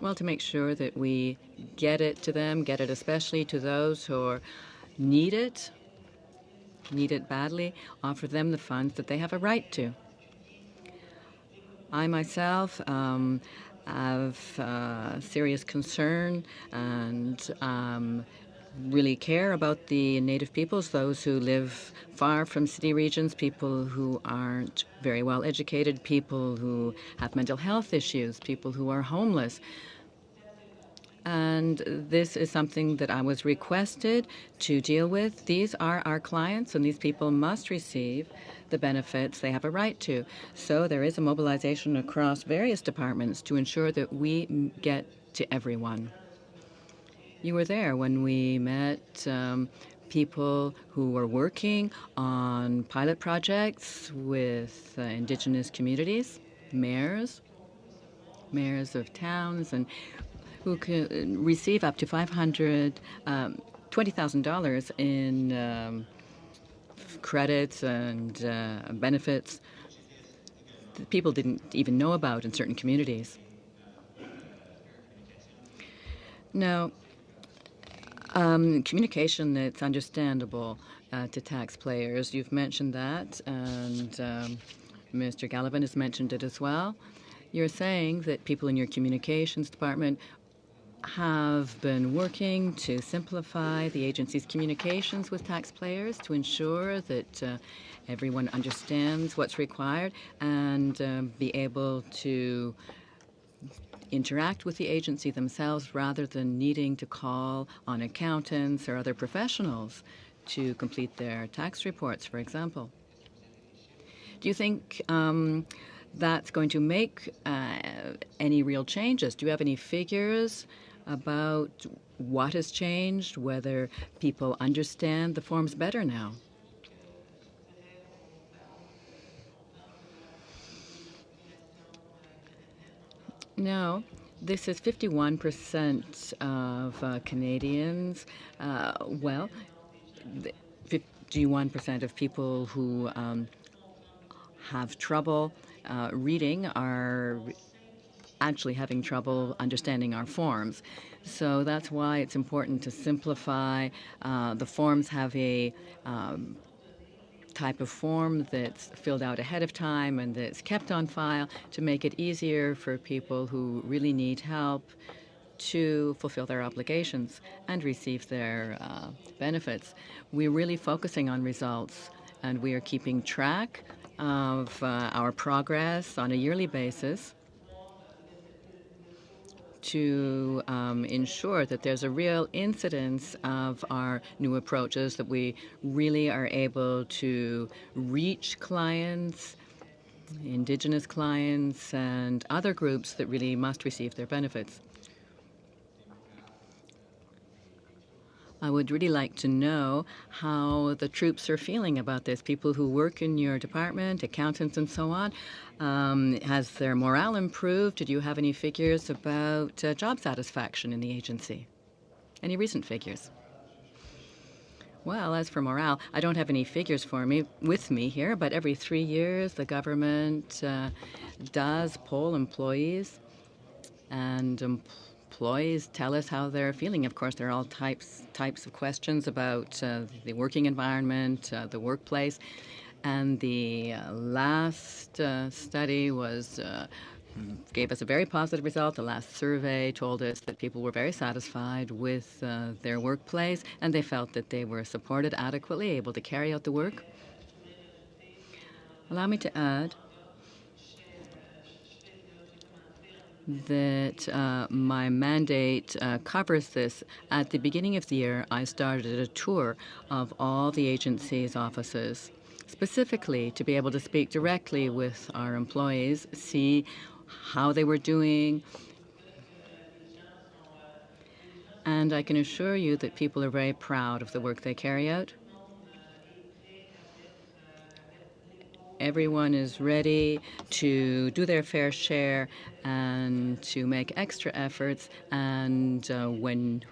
well, to make sure that we get it to them, get it especially to those who need it badly, offer them the funds that they have a right to. I myself have serious concern and really care about the Native peoples, those who live far from city regions, people who aren't very well educated, people who have mental health issues, people who are homeless. And this is something that I was requested to deal with. These are our clients, and these people must receive the benefits they have a right to. So there is a mobilization across various departments to ensure that we get to everyone. You were there when we met people who were working on pilot projects with Indigenous communities, mayors of towns, and who can receive up to $20,000 in credits and benefits that people didn't even know about in certain communities. Now, communication that's understandable to taxpayers, you've mentioned that, and Mr. Gallivan has mentioned it as well. You're saying that people in your communications department have been working to simplify the agency's communications with taxpayers to ensure that everyone understands what's required and be able to interact with the agency themselves rather than needing to call on accountants or other professionals to complete their tax reports, for example. Do you think that's going to make any real changes? Do you have any figures about what has changed, whether people understand the forms better now? No, this is 51% of Canadians. 51% of people who have trouble reading are actually having trouble understanding our forms. So that's why it's important to simplify. The forms have a type of form that's filled out ahead of time and that's kept on file to make it easier for people who really need help to fulfill their obligations and receive their benefits. We're really focusing on results, and we are keeping track of our progress on a yearly basis to ensure that there's a real incidence of our new approaches, that we really are able to reach clients, Indigenous clients, and other groups that really must receive their benefits. I would really like to know how the troops are feeling about this, people who work in your department, accountants and so on. Has their morale improved? Did you have any figures about job satisfaction in the agency? Any recent figures? Well, as for morale, I don't have any figures with me here, but every 3 years the government does poll employees, and employees tell us how they're feeling. Of course, there are all types of questions about the working environment, the workplace, and the last study gave us a very positive result. The last survey told us that people were very satisfied with their workplace, and they felt that they were supported adequately, able to carry out the work. Allow me to add that my mandate covers this. At the beginning of the year, I started a tour of all the agency's offices, specifically to be able to speak directly with our employees, see how they were doing. And I can assure you that people are very proud of the work they carry out. Everyone is ready to do their fair share and to make extra efforts. And when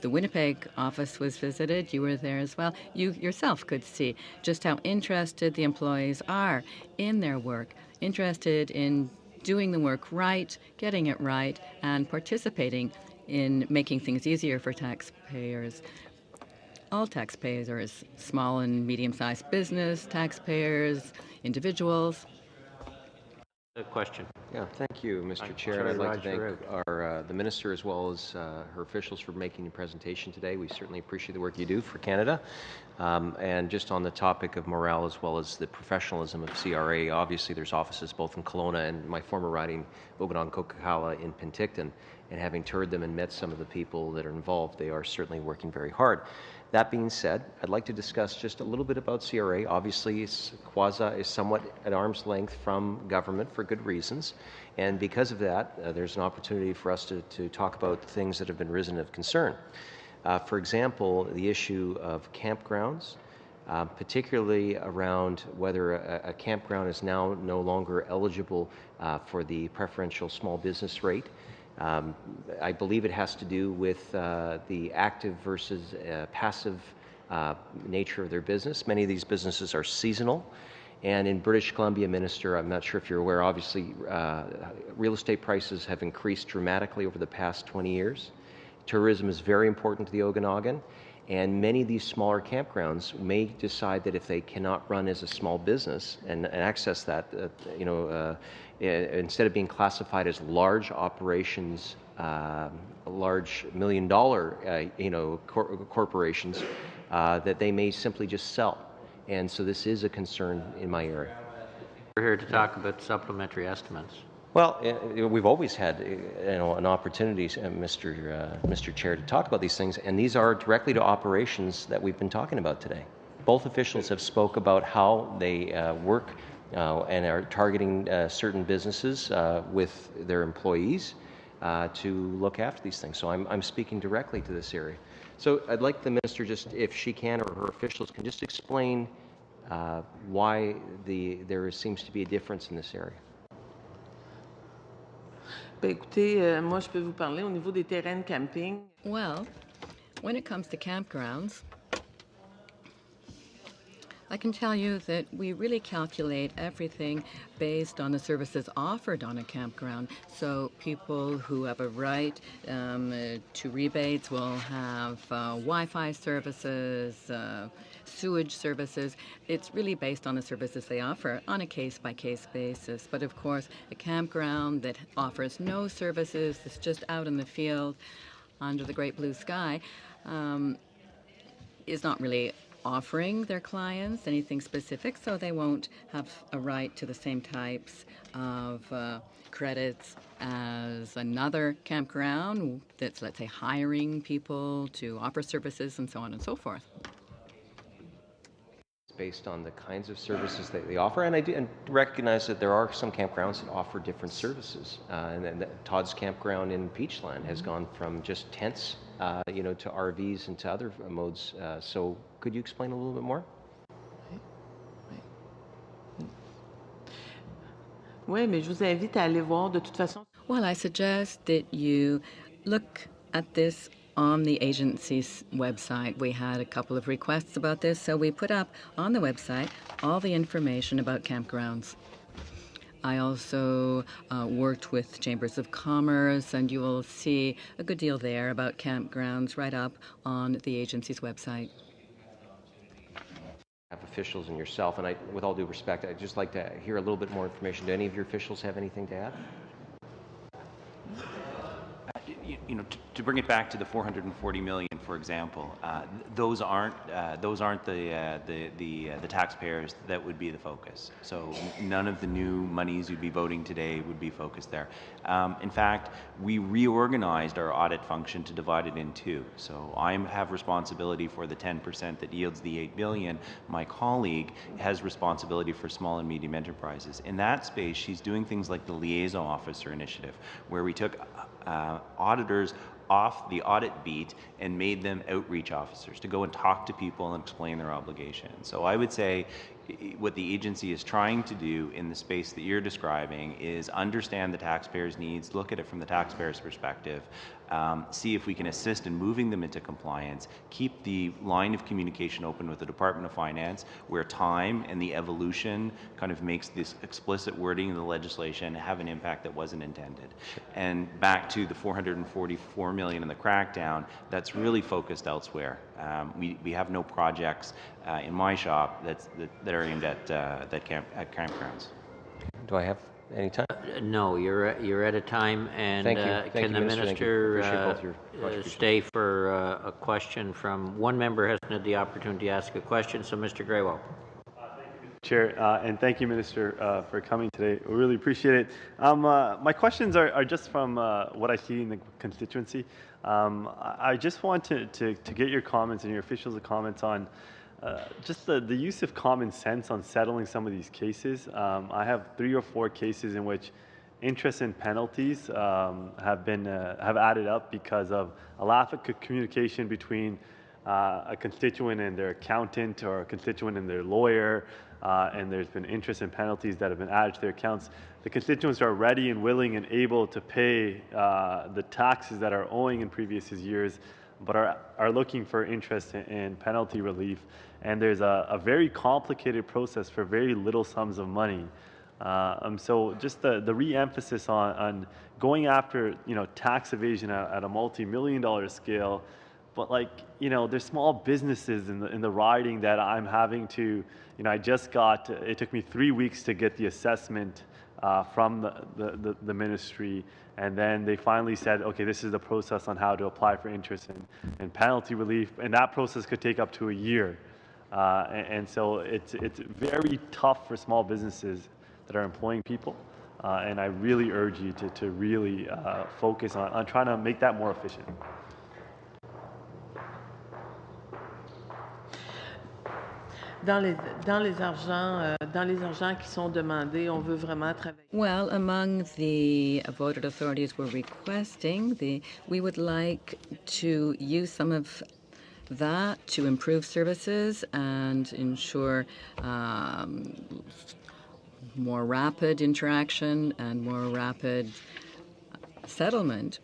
the Winnipeg office was visited, you were there as well. You yourself could see just how interested the employees are in their work, interested in doing the work right, getting it right, and participating in making things easier for taxpayers. All taxpayers, small and medium-sized business taxpayers, individuals. A question. Yeah, thank you, Mr. Chair. And I'd like to thank the Minister as well as her officials for making the presentation today. We certainly appreciate the work you do for Canada. And just on the topic of morale as well as the professionalism of CRA, obviously there's offices both in Kelowna and my former riding, Ogonon-Kokakala in Penticton. And having toured them and met some of the people that are involved, they are certainly working very hard. That being said, I'd like to discuss just a little bit about CRA. Obviously, CWAZA is somewhat at arm's length from government for good reasons. And because of that, there's an opportunity for us to talk about things that have been risen of concern. For example, the issue of campgrounds, particularly around whether a campground is now no longer eligible for the preferential small business rate. I believe it has to do with the active versus passive nature of their business. Many of these businesses are seasonal. And in British Columbia, Minister, I'm not sure if you're aware, obviously real estate prices have increased dramatically over the past 20 years. Tourism is very important to the Okanagan. And many of these smaller campgrounds may decide that if they cannot run as a small business and access that, instead of being classified as large operations, large million-dollar, corporations, that they may simply just sell. And so this is a concern in my area. We're here to talk about supplementary estimates. Well, we've always had an opportunity, Mr. Chair, to talk about these things, and these are directly to operations that we've been talking about today. Both officials have spoke about how they work and are targeting certain businesses with their employees to look after these things. So I'm speaking directly to this area. So I'd like the Minister, just if she can or her officials can just explain why there seems to be a difference in this area. Écoutez, moi, je peux vous parler au niveau des terrains de camping. Well, when it comes to campgrounds, I can tell you that we really calculate everything based on the services offered on a campground. So people who have a right to rebates will have Wi-Fi services, sewage services. It's really based on the services they offer on a case-by-case basis. But of course, a campground that offers no services, that's just out in the field under the great blue sky, is not really offering their clients anything specific, so they won't have a right to the same types of credits as another campground that's, let's say, hiring people to offer services and so on and so forth. Based on the kinds of services that they offer, and I do recognize that there are some campgrounds that offer different services. And Todd's campground in Peachland has gone from just tents, to RVs and to other modes. So, could you explain a little bit more? Oui, mais je vous invite à aller voir de toute façon. Well, I suggest that you look at this on the agency's website. We had a couple of requests about this, so we put up on the website all the information about campgrounds. I also worked with Chambers of Commerce, and you will see a good deal there about campgrounds right up on the agency's website. Officials and yourself, and with all due respect, I'd just like to hear a little bit more information. Do any of your officials have anything to add? To bring it back to the 440 million, for example, those aren't the taxpayers that would be the focus. So none of the new monies you'd be voting today would be focused there. In fact, we reorganized our audit function to divide it in two. So I have responsibility for the 10% that yields the 8 billion. My colleague has responsibility for small and medium enterprises. In that space, she's doing things like the liaison officer initiative, where we took auditors off the audit beat and made them outreach officers to go and talk to people and explain their obligations. So I would say what the agency is trying to do in the space that you're describing is understand the taxpayers' needs, look at it from the taxpayer's perspective, see if we can assist in moving them into compliance, keep the line of communication open with the Department of Finance, where time and the evolution kind of makes this explicit wording in the legislation have an impact that wasn't intended. And back to the 444 million in the crackdown, that's really focused elsewhere. We have no projects in my shop that are aimed at campgrounds. Do I have any time? No, you're at a time, and Thank you. Thank can you, the Minister stay for a question from one member hasn't had the opportunity to ask a question, so Mr. Graywell. Chair, and thank you, Minister, for coming today. We really appreciate it. My questions are just from what I see in the constituency. I just want to get your comments and your officials' comments on just the use of common sense on settling some of these cases. I have 3 or 4 cases in which interest and penalties have added up because of a lack of communication between a constituent and their accountant, or a constituent and their lawyer, and there's been interest and penalties that have been added to their accounts. The constituents are ready and willing and able to pay the taxes that are owing in previous years, but are looking for interest and penalty relief. And there's a very complicated process for very little sums of money. So just the re-emphasis on going after tax evasion at a multi-million-dollar scale, but there's small businesses in the riding that I'm having to, I just got, it took me 3 weeks to get the assessment from the ministry, and then they finally said, okay, this is the process on how to apply for interest and penalty relief, and that process could take up to a year. And so it's very tough for small businesses that are employing people, and I really urge you to really focus on trying to make that more efficient. Dans les argents qui sont demandés, on veut vraiment travailler. Well, among the voted authorities we're requesting, we would like to use some of that to improve services and ensure more rapid interaction and more rapid settlement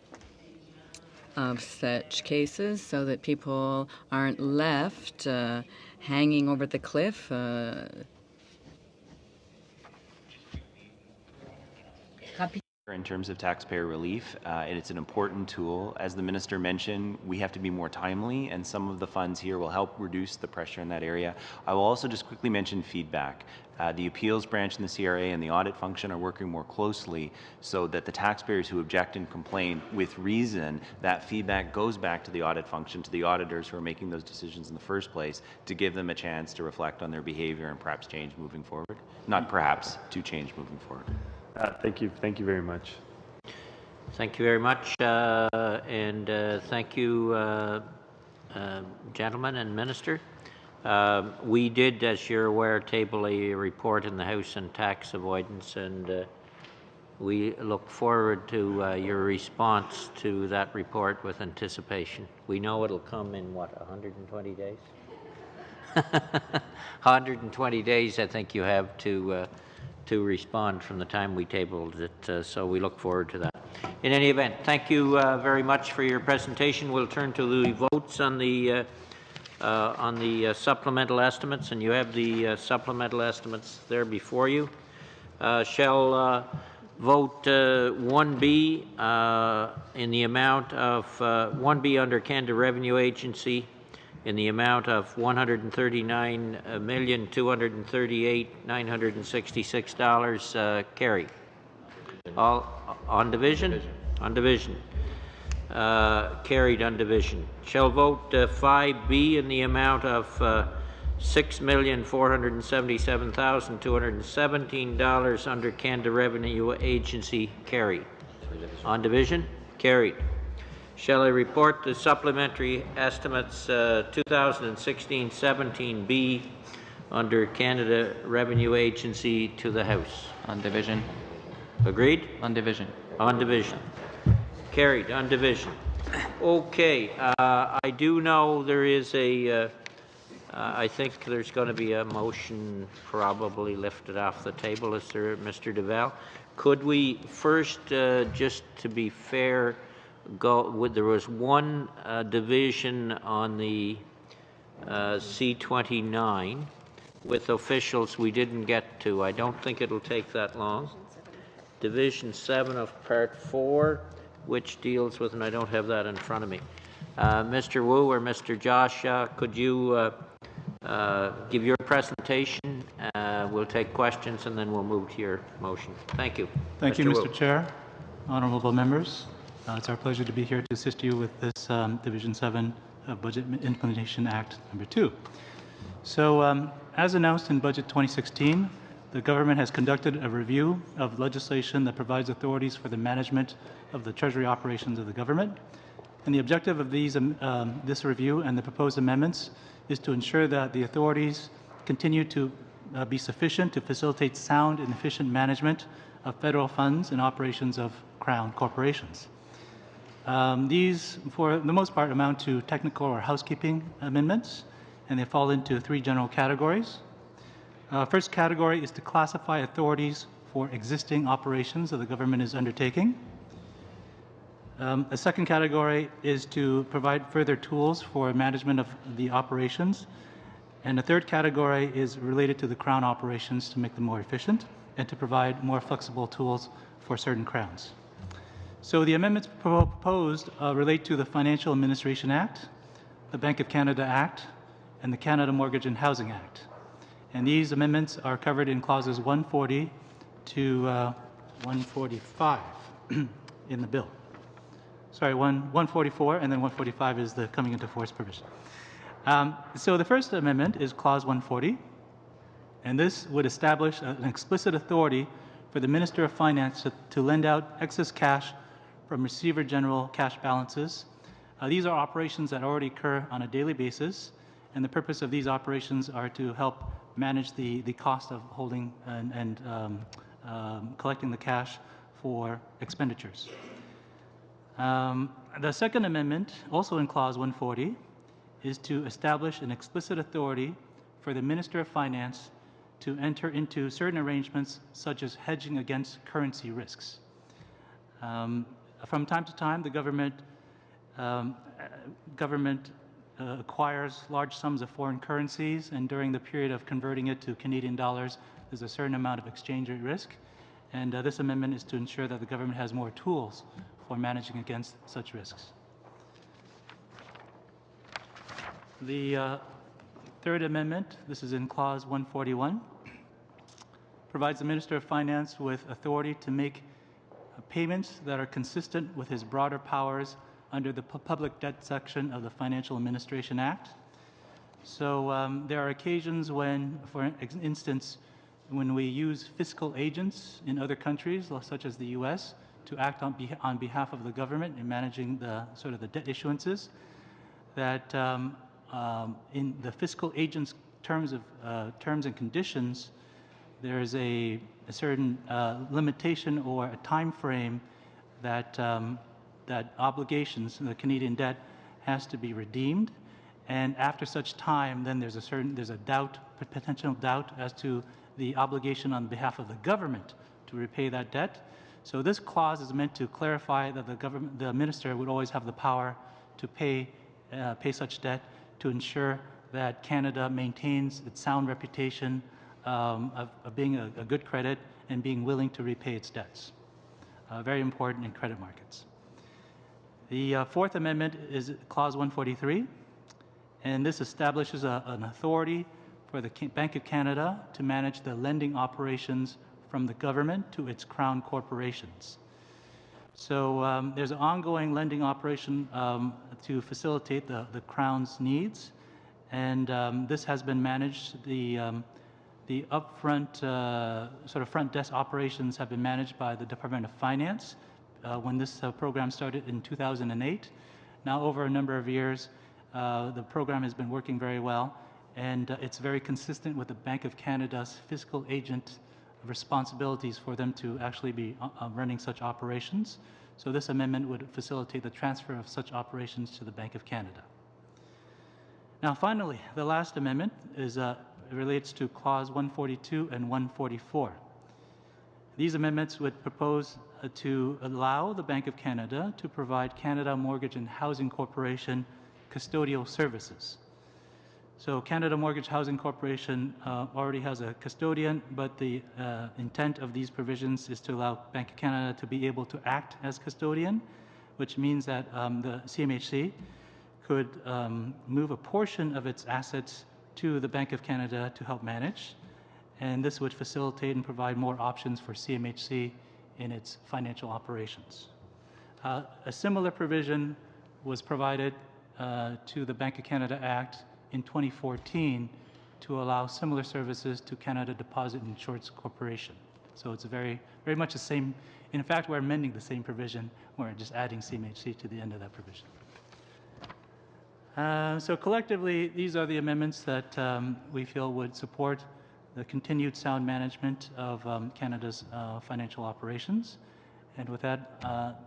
of such cases, so that people aren't left hanging over the cliff. In terms of taxpayer relief, and it's an important tool. As the Minister mentioned, we have to be more timely, and some of the funds here will help reduce the pressure in that area. I will also just quickly mention feedback. The appeals branch in the CRA and the audit function are working more closely so that the taxpayers who object and complain with reason, that feedback goes back to the audit function, to the auditors who are making those decisions in the first place, to give them a chance to reflect on their behavior and perhaps change moving forward. Not perhaps, to change moving forward. Thank you. Thank you very much. Thank you very much, and thank you, gentlemen and Minister. We did, as you're aware, table a report in the House on tax avoidance, and we look forward to your response to that report with anticipation. We know it'll come in, what, 120 days? 120 days, I think you have to to respond from the time we tabled it, so we look forward to that. In any event, thank you very much for your presentation. We'll turn to the votes on the supplemental estimates, and you have the supplemental estimates there before you. Shall vote 1B in the amount of 1B under Canada Revenue Agency in the amount of $139,238,966 carry. All on division? On division. Carried on division. Shall vote 5B in the amount of $6,477,217 under Canada Revenue Agency carried. On division? Carried. Shall I report the supplementary estimates 2016-17B under Canada Revenue Agency to the House? On division. Agreed? On division. On division. Carried on division. Okay, I do know there is a, I think there's going to be a motion probably lifted off the table. Is there, Mr. Duval? Could we first, just to be fair, there was one division on the C-29 with officials we didn't get to. I don't think it'll take that long. Division 7 of Part 4, which deals with, and I don't have that in front of me. Mr. Wu or Mr. Josh, could you give your presentation? We'll take questions and then we'll move to your motion. Thank you. Thank you, Mr. Chair, honorable members. It's our pleasure to be here to assist you with this Division 7 Budget Implementation Act number 2. So as announced in Budget 2016, the government has conducted a review of legislation that provides authorities for the management of the Treasury operations of the government. And the objective of this review and the proposed amendments is to ensure that the authorities continue to be sufficient to facilitate sound and efficient management of federal funds and operations of Crown corporations. These, for the most part, amount to technical or housekeeping amendments, and they fall into 3 general categories. First category is to classify authorities for existing operations that the government is undertaking. A second category is to provide further tools for management of the operations. And the third category is related to the Crown operations to make them more efficient and to provide more flexible tools for certain Crowns. So the amendments proposed relate to the Financial Administration Act, the Bank of Canada Act, and the Canada Mortgage and Housing Act. And these amendments are covered in clauses 140 to 145 in the bill. Sorry, 144, and then 145 is the coming into force provision. So the first amendment is clause 140, and this would establish an explicit authority for the Minister of Finance to lend out excess cash from Receiver General cash balances. These are operations that already occur on a daily basis, and the purpose of these operations are to help manage the cost of holding and collecting the cash for expenditures. The second amendment, also in clause 140, is to establish an explicit authority for the Minister of Finance to enter into certain arrangements such as hedging against currency risks. From time to time, the government acquires large sums of foreign currencies, and during the period of converting it to Canadian dollars, there's a certain amount of exchange rate risk. And this amendment is to ensure that the government has more tools for managing against such risks. The third amendment, this is in clause 141, provides the Minister of Finance with authority to make payments that are consistent with his broader powers under the public debt section of the Financial Administration Act. So there are occasions when, for instance, when we use fiscal agents in other countries, such as the U.S., to act on behalf of the government in managing the sort of the debt issuances, that in the fiscal agent's terms and conditions, there is a certain limitation or a time frame that that obligations, the Canadian debt, has to be redeemed, and after such time, then there's a doubt, potential doubt as to the obligation on behalf of the government to repay that debt. So this clause is meant to clarify that the minister would always have the power to pay such debt to ensure that Canada maintains its sound reputation of being a good credit and being willing to repay its debts. Very important in credit markets. The Fourth Amendment is Clause 143, and this establishes an authority for the Bank of Canada to manage the lending operations from the government to its Crown corporations. So there's an ongoing lending operation to facilitate the Crown's needs, and this has been managed. The upfront sort of front desk operations have been managed by the Department of Finance when this program started in 2008. Now, over a number of years, the program has been working very well, and it's very consistent with the Bank of Canada's fiscal agent responsibilities for them to actually be running such operations. So this amendment would facilitate the transfer of such operations to the Bank of Canada. Now, finally, the last amendment is relates to Clause 142 and 144. These amendments would propose to allow the Bank of Canada to provide Canada Mortgage and Housing Corporation custodial services. So Canada Mortgage Housing Corporation already has a custodian, but the intent of these provisions is to allow Bank of Canada to be able to act as custodian, which means that the CMHC could move a portion of its assets to the Bank of Canada to help manage, and this would facilitate and provide more options for CMHC in its financial operations. A similar provision was provided to the Bank of Canada Act in 2014 to allow similar services to Canada Deposit Insurance Corporation. So it's very much the same. In fact, we're amending the same provision. We're just adding CMHC to the end of that provision. So collectively, these are the amendments that we feel would support the continued sound management of Canada's financial operations. And with that,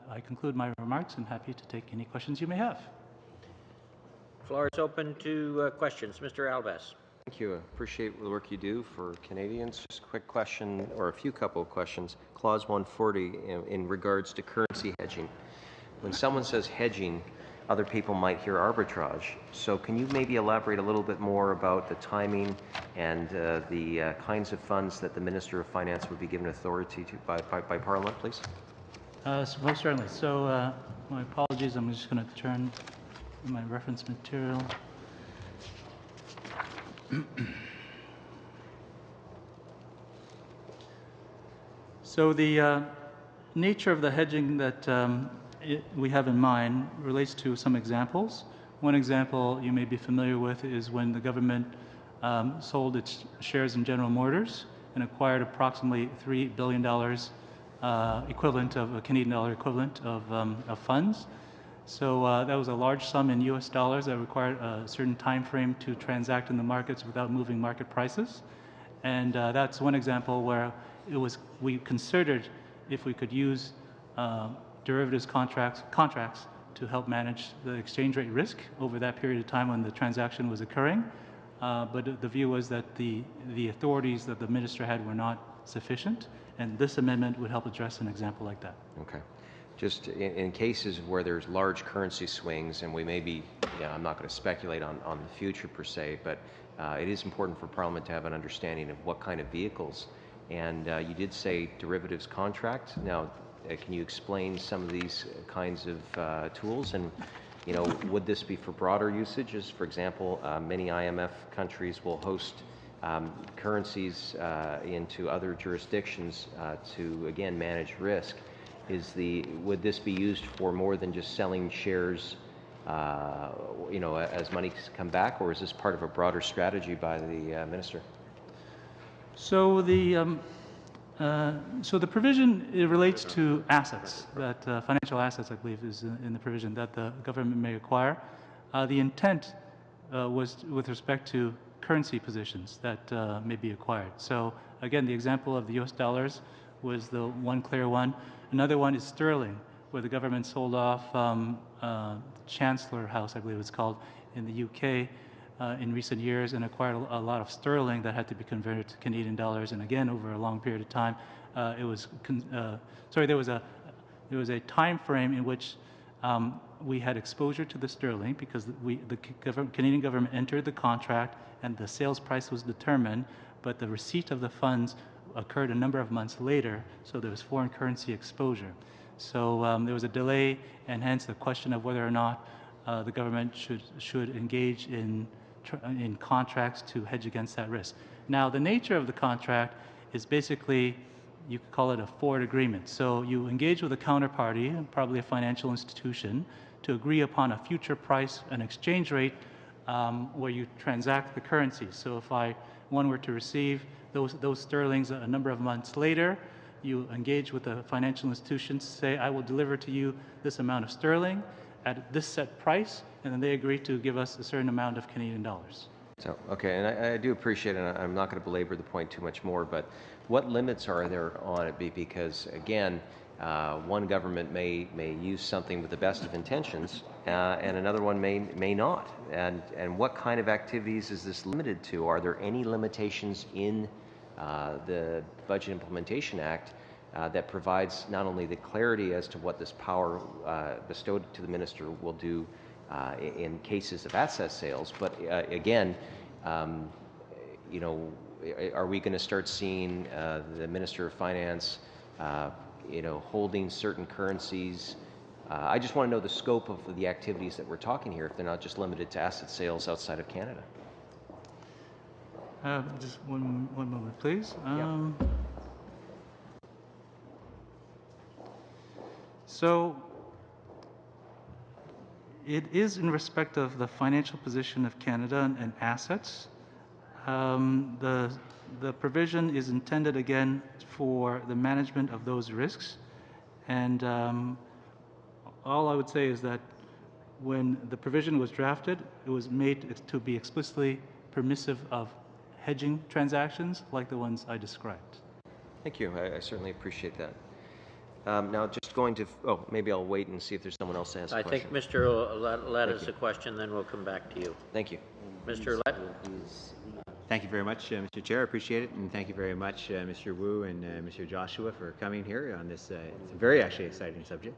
I conclude my remarks and happy to take any questions you may have. Floor is open to questions. Mr. Alves. Thank you. I appreciate the work you do for Canadians. Just a quick question, or a few couple of questions. Clause 140 in regards to currency hedging. When someone says hedging, other people might hear arbitrage. So can you maybe elaborate a little bit more about the timing and the kinds of funds that the Minister of Finance would be given authority to by Parliament, please? Most certainly. So my apologies. I'm just going to turn my reference material. So the nature of the hedging that we have in mind relates to some examples. One example you may be familiar with is when the government sold its shares in General Motors and acquired approximately $3 billion equivalent of a Canadian dollar equivalent of funds. So that was a large sum in US dollars that required a certain time frame to transact in the markets without moving market prices. And that's one example where we considered if we could use derivatives contracts to help manage the exchange rate risk over that period of time when the transaction was occurring. But the view was that the authorities that the minister had were not sufficient, and this amendment would help address an example like that. Okay. Just in cases where there's large currency swings, and we may be, I'm not going to speculate on the future per se, but it is important for Parliament to have an understanding of what kind of vehicles. And you did say derivatives contract. Now, can you explain some of these kinds of tools? And, would this be for broader usages? For example, many IMF countries will host currencies into other jurisdictions to, again, manage risk. Would this be used for more than just selling shares, as money come back, or is this part of a broader strategy by the minister? So the provision, it relates to assets, that financial assets, I believe, is in the provision that the government may acquire. The intent was with respect to currency positions that may be acquired. So again, the example of the US dollars was the one clear one. Another one is sterling, where the government sold off Chancellor House, I believe it's called, in the UK, in recent years and acquired a lot of sterling that had to be converted to Canadian dollars. And again, over a long period of time, there was a time frame in which we had exposure to the sterling because the Canadian government entered the contract and the sales price was determined, but the receipt of the funds occurred a number of months later, so there was foreign currency exposure. So there was a delay, and hence the question of whether or not the government should engage in contracts to hedge against that risk. Now, the nature of the contract is basically, you could call it a forward agreement. So you engage with a counterparty, probably a financial institution, to agree upon a future price and exchange rate where you transact the currency. So if one were to receive those sterlings a number of months later, you engage with a financial institution to say, I will deliver to you this amount of sterling at this set price, and then they agree to give us a certain amount of Canadian dollars. So, okay, and I do appreciate it, and I'm not going to belabor the point too much more, but what limits are there on it? Because, again, one government may use something with the best of intentions, and another one may not. And what kind of activities is this limited to? Are there any limitations in the Budget Implementation Act that provides not only the clarity as to what this power bestowed to the minister will do in cases of asset sales, but again, you know, are we going to start seeing the Minister of Finance, you know, holding certain currencies? I just want to know the scope of the activities that we're talking here, if they're not just limited to asset sales outside of Canada. Just one moment, please. So it is in respect of the financial position of Canada and assets. The provision is intended again for the management of those risks, and all I would say is that when the provision was drafted, it was made to be explicitly permissive of hedging transactions like the ones I described. Thank you. I certainly appreciate that. Now, just going to, maybe I'll wait and see if there's someone else to ask a question. I think Mr. Lett has a question, then we'll come back to you. Thank you. Mr. Lett. Thank you very much, Mr. Chair. I appreciate it, and thank you very much, Mr. Wu and Mr. Joshua, for coming here on this it's a very actually exciting subject,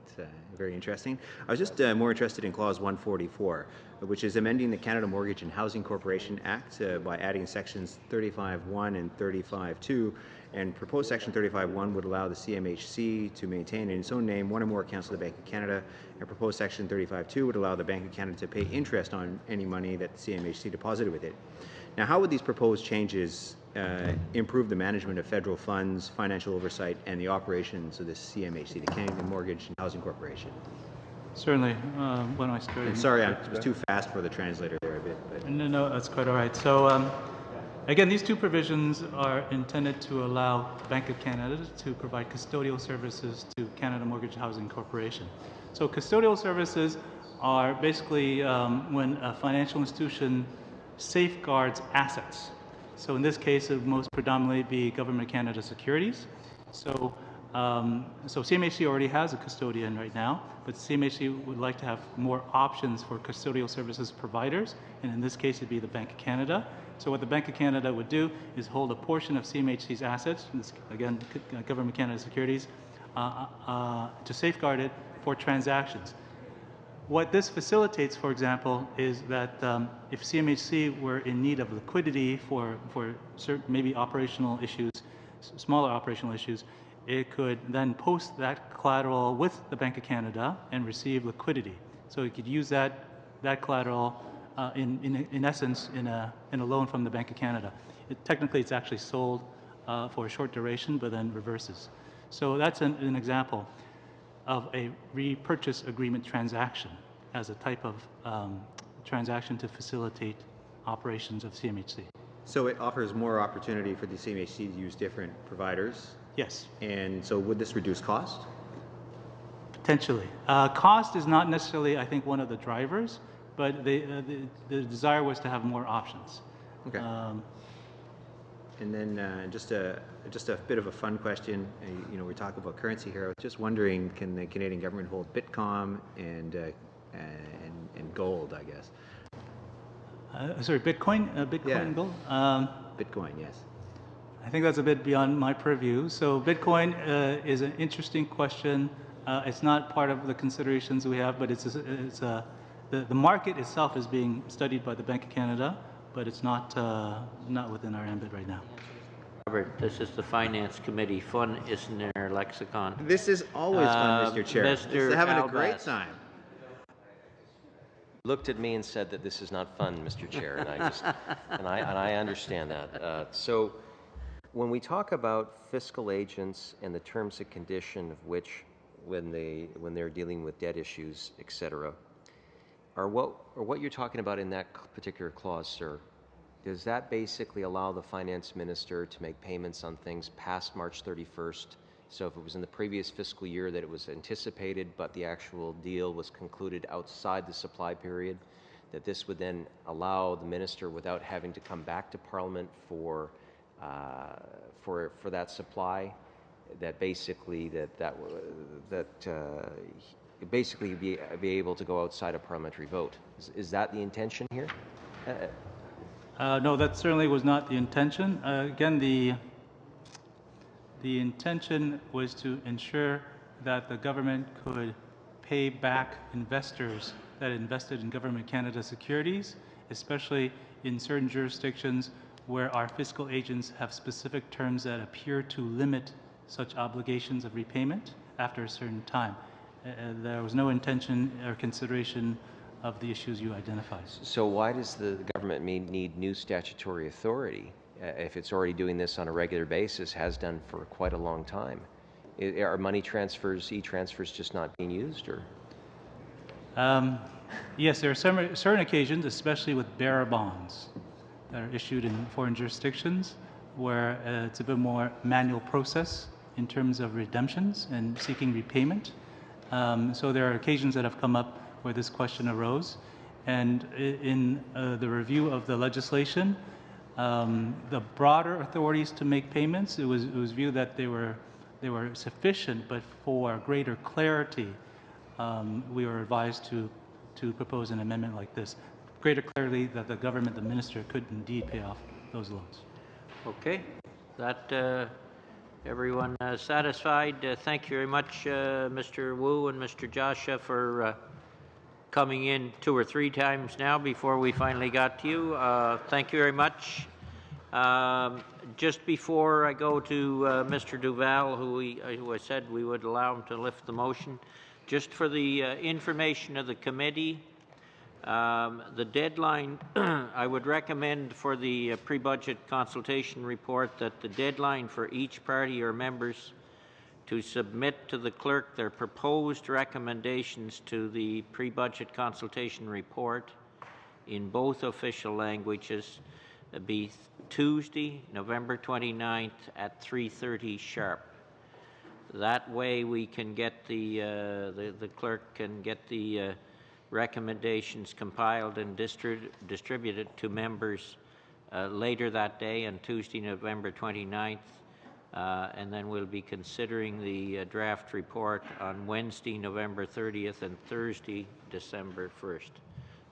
very interesting. I was just more interested in Clause 144, which is amending the Canada Mortgage and Housing Corporation Act by adding Sections 35.1 and 35.2, and proposed Section 35.1 would allow the CMHC to maintain in its own name one or more accounts of the Bank of Canada, and proposed Section 35.2 would allow the Bank of Canada to pay interest on any money that the CMHC deposited with it. Now, how would these proposed changes improve the management of federal funds, financial oversight, and the operations of the CMHC, the Canada Mortgage and Housing Corporation? Certainly. When I started. And sorry, I was too fast for the translator there a bit. But. No, that's quite all right. So, again, these two provisions are intended to allow Bank of Canada to provide custodial services to Canada Mortgage Housing Corporation. So, custodial services are basically when a financial institution safeguards assets. So in this case, it would most predominantly be Government of Canada securities. So, so CMHC already has a custodian right now, but CMHC would like to have more options for custodial services providers, and in this case, it'd be the Bank of Canada. So what the Bank of Canada would do is hold a portion of CMHC's assets, this, again, Government of Canada securities, to safeguard it for transactions. What this facilitates, for example, is that if CMHC were in need of liquidity for certain maybe operational issues, smaller operational issues, it could then post that collateral with the Bank of Canada and receive liquidity. So it could use that collateral in essence in a loan from the Bank of Canada. Technically, it's actually sold for a short duration, but then reverses. So that's an example of a repurchase agreement transaction as a type of transaction to facilitate operations of CMHC. So it offers more opportunity for the CMHC to use different providers? Yes. And so would this reduce cost? Potentially. Cost is not necessarily, I think, one of the drivers, but the desire was to have more options. Okay. And then just a bit of a fun question. You know, we're talking about currency here. I was just wondering, can the Canadian government hold Bitcoin and gold, I guess? Sorry, Bitcoin? Bitcoin Yeah. gold? Bitcoin, yes. I think that's a bit beyond my purview. So Bitcoin is an interesting question. It's not part of the considerations we have, but the market itself is being studied by the Bank of Canada, but it's not within our ambit right now. Robert, this is the Finance Committee. Fun isn't in our lexicon. This is always fun, Mr. Chair. This is having a great time. Looked at me and said that this is not fun, Mr. Chair, and I understand that. So when we talk about fiscal agents and the terms and condition of which, when they're dealing with debt issues, et cetera, what you're talking about in that particular clause, sir, does that basically allow the finance minister to make payments on things past March 31st? So if it was in the previous fiscal year that it was anticipated, but the actual deal was concluded outside the supply period, that this would then allow the minister, without having to come back to Parliament for that supply, that basically basically be able to go outside a parliamentary vote. Is that the intention here? No, that certainly was not the intention. Again, the intention was to ensure that the government could pay back investors that invested in Government Canada securities, especially in certain jurisdictions where our fiscal agents have specific terms that appear to limit such obligations of repayment after a certain time. There was no intention or consideration of the issues you identified. So why does the government need new statutory authority if it's already doing this on a regular basis, has done for quite a long time? Are money transfers, e-transfers, just not being used, or? Yes, there are certain occasions, especially with bearer bonds that are issued in foreign jurisdictions, where it's a bit more manual process in terms of redemptions and seeking repayment. So there are occasions that have come up where this question arose. And in the review of the legislation, the broader authorities to make payments, it was viewed that they were sufficient, but for greater clarity, we were advised to propose an amendment like this. Greater clarity that the government, the minister, could indeed pay off those loans. Okay, that everyone satisfied. Thank you very much, Mr. Wu and Mr. Joshua, for coming in 2 or 3 times now before we finally got to you. Thank you very much. Just before I go to Mr. Duval, who I said we would allow him to lift the motion, just for the information of the committee, the deadline, I would recommend for the pre-budget consultation report that the deadline for each party or members to submit to the clerk their proposed recommendations to the pre-budget consultation report in both official languages be Tuesday, November 29th at 3:30 sharp. That way we can get the clerk can get the recommendations compiled and distributed to members later that day on Tuesday, November 29th. And then we'll be considering the draft report on Wednesday, November 30th, and Thursday, December 1st.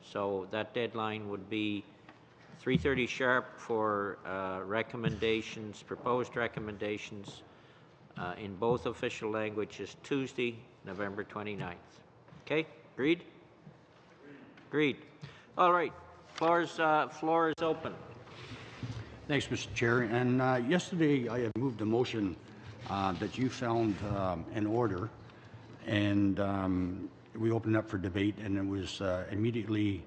So that deadline would be 3:30 sharp for recommendations, proposed recommendations in both official languages, Tuesday, November 29th. Okay, agreed? Agreed. All right, floor is open. Thanks, Mr. Chair. And yesterday I had moved a motion that you found in order, and we opened up for debate, and it was immediately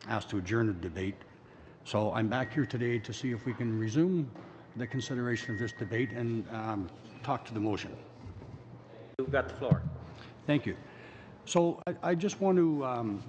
asked to adjourn the debate. So I'm back here today to see if we can resume the consideration of this debate and talk to the motion. You've got the floor. Thank you. So I just want to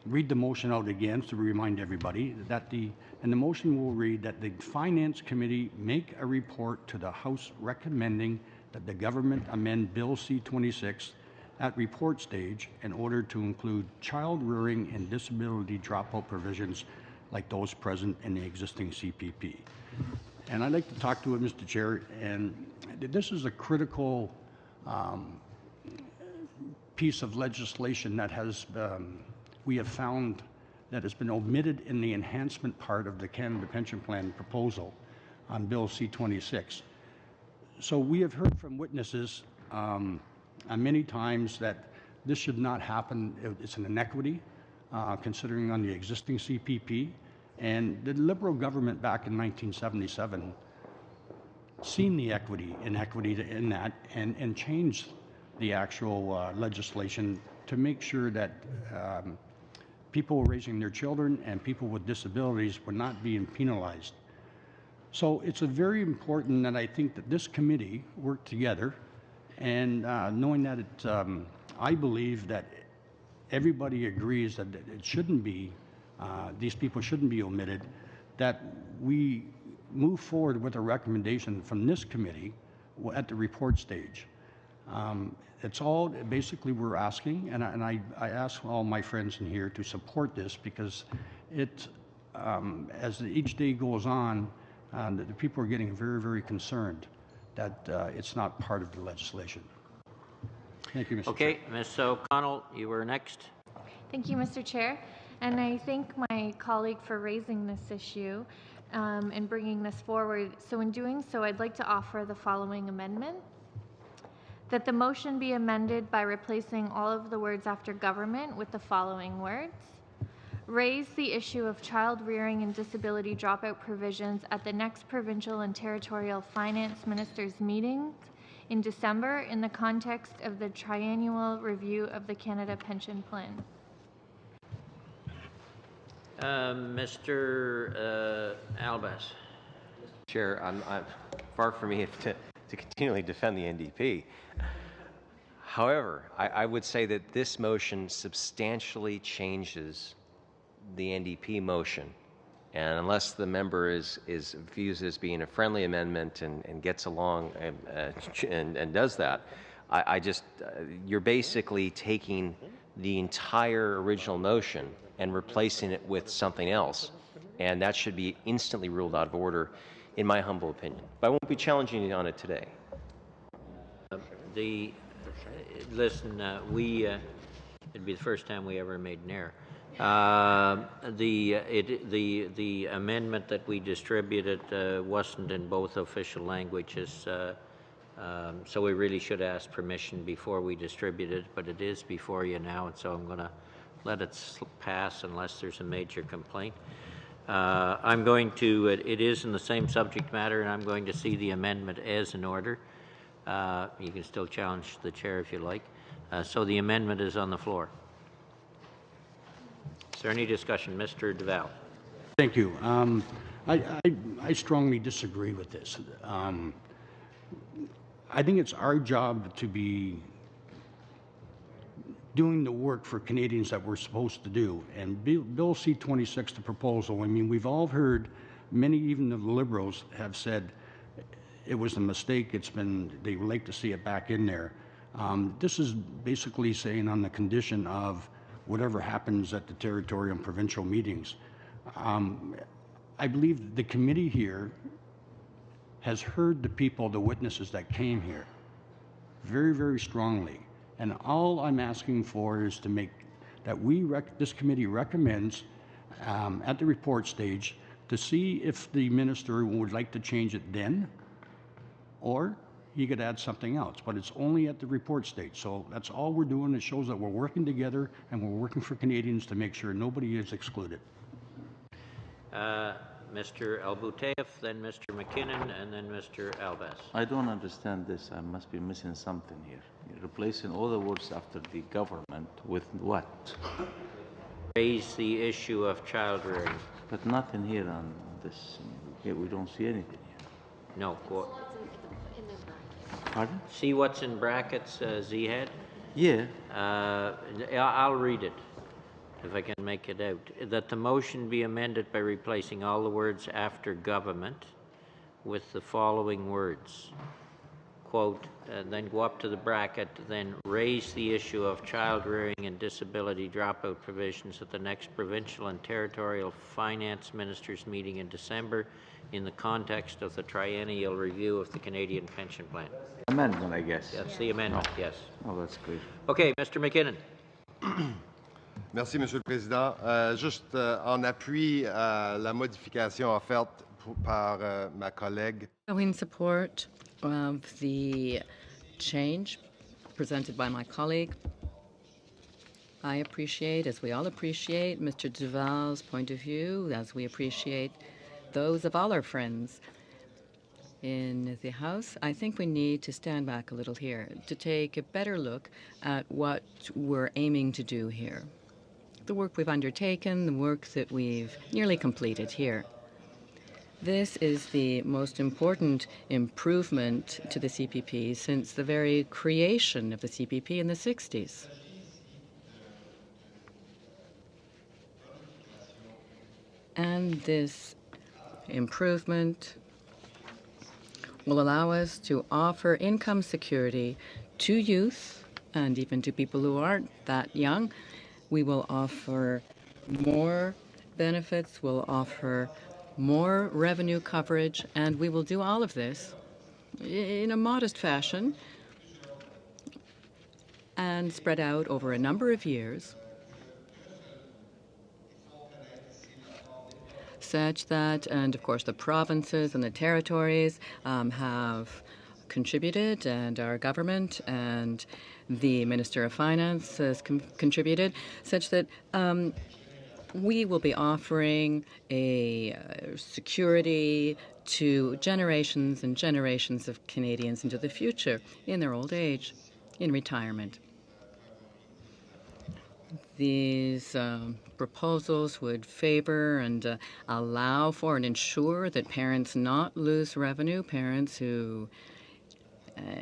read the motion out again to remind everybody that the motion will read that the Finance Committee make a report to the House recommending that the government amend Bill C-26 at report stage in order to include child rearing and disability dropout provisions like those present in the existing CPP. And I'd like to talk to it, Mr. Chair, and this is a critical piece of legislation that has we have found that has been omitted in the enhancement part of the Canada Pension Plan proposal on Bill C-26. So we have heard from witnesses many times that this should not happen. It's an inequity, considering on the existing CPP. And the Liberal government back in 1977 seen the inequity in that and changed the actual legislation to make sure that people raising their children and people with disabilities were not being penalized. So it's a very important that I think that this committee work together, and knowing that I believe that everybody agrees that it shouldn't be, these people shouldn't be omitted, that we move forward with a recommendation from this committee at the report stage. It's all basically we're asking, and I ask all my friends in here to support this, because it, as each day goes on, the people are getting very, very concerned that it's not part of the legislation. Thank you, Mr. Chair. Okay, Ms. O'Connell, you were next. Thank you, Mr. Chair. And I thank my colleague for raising this issue and bringing this forward. So in doing so, I'd like to offer the following amendment. That the motion be amended by replacing all of the words after government with the following words. Raise the issue of child rearing and disability dropout provisions at the next provincial and territorial finance ministers' meetings in December in the context of the triennial review of the Canada Pension Plan. Mr. Albas. Chair, I'm far from me to continually defend the NDP. However, I would say that this motion substantially changes the NDP motion, and unless the member views it as being a friendly amendment and gets along and does that, you're basically taking the entire original motion and replacing it with something else, and that should be instantly ruled out of order, in my humble opinion. But I won't be challenging you on it today. Listen, it'd be the first time we ever made an error. The amendment that we distributed wasn't in both official languages, so we really should ask permission before we distribute it, but it is before you now, and so I'm going to let it pass unless there's a major complaint. I'm going to, it is in the same subject matter, and I'm going to see the amendment as in order. You can still challenge the chair if you like. So the amendment is on the floor. Is there any discussion? Mr. Duval. Thank you. I strongly disagree with this. I think it's our job to be doing the work for Canadians that we're supposed to do. And Bill C-26, the proposal, I mean, we've all heard, many even of the Liberals have said it was a mistake. They would like to see it back in there. This is basically saying on the condition of whatever happens at the territorial and provincial meetings. I believe the committee here has heard the people, the witnesses that came here, very, very strongly. And all I'm asking for is to make that this committee recommends at the report stage to see if the minister would like to change it then, or he could add something else, but it's only at the report stage. So that's all we're doing. It shows that we're working together and we're working for Canadians to make sure nobody is excluded. Mr. Albutev, then Mr. McKinnon, and then Mr. Albas. I don't understand this. I must be missing something here. You're replacing all the words after the government with what? Raise the issue of child rearing. But nothing here on this. Here we don't see anything here. No. Pardon? See what's in brackets, Z-head? Yeah. I'll read it, if I can make it out. That the motion be amended by replacing all the words after government with the following words. Quote, and then go up to the bracket, then raise the issue of child rearing and disability dropout provisions at the next provincial and territorial finance ministers meeting in December in the context of the triennial review of the Canadian Pension Plan. Amendment, I guess. That's the amendment, yes. Oh, that's clear. Okay, Mr. McKinnon. Merci, Monsieur le Président. Juste en appui à la modification offerte par ma collègue. In support of the change presented by my colleague, I appreciate, as we all appreciate, Mr. Duval's point of view, as we appreciate those of all our friends in the House. I think we need to stand back a little here to take a better look at what we're aiming to do here. The work we've undertaken, the work that we've nearly completed here. This is the most important improvement to the CPP since the very creation of the CPP in the 60s. And this improvement will allow us to offer income security to youth and even to people who aren't that young. We will offer more benefits, we'll offer more revenue coverage, and we will do all of this in a modest fashion and spread out over a number of years, such that, and of course the provinces and the territories have contributed, and our government and the Minister of Finance has contributed, such that we will be offering a security to generations and generations of Canadians into the future, in their old age, in retirement. These proposals would favor and allow for and ensure that parents not lose revenue, parents who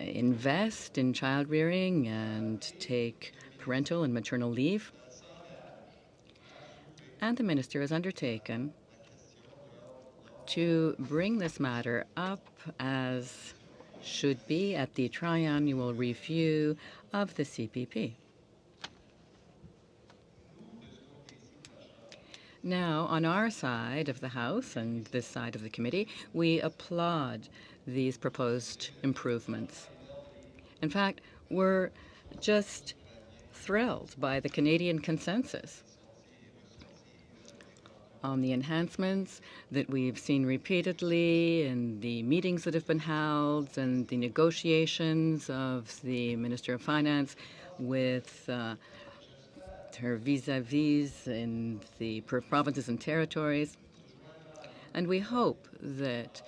invest in child rearing and take parental and maternal leave. And the Minister has undertaken to bring this matter up as should be at the triannual review of the CPP. Now, on our side of the House and this side of the committee, we applaud these proposed improvements. In fact, we're just thrilled by the Canadian consensus on the enhancements that we've seen repeatedly in the meetings that have been held and the negotiations of the Minister of Finance with her vis-a-vis in the provinces and territories. And we hope that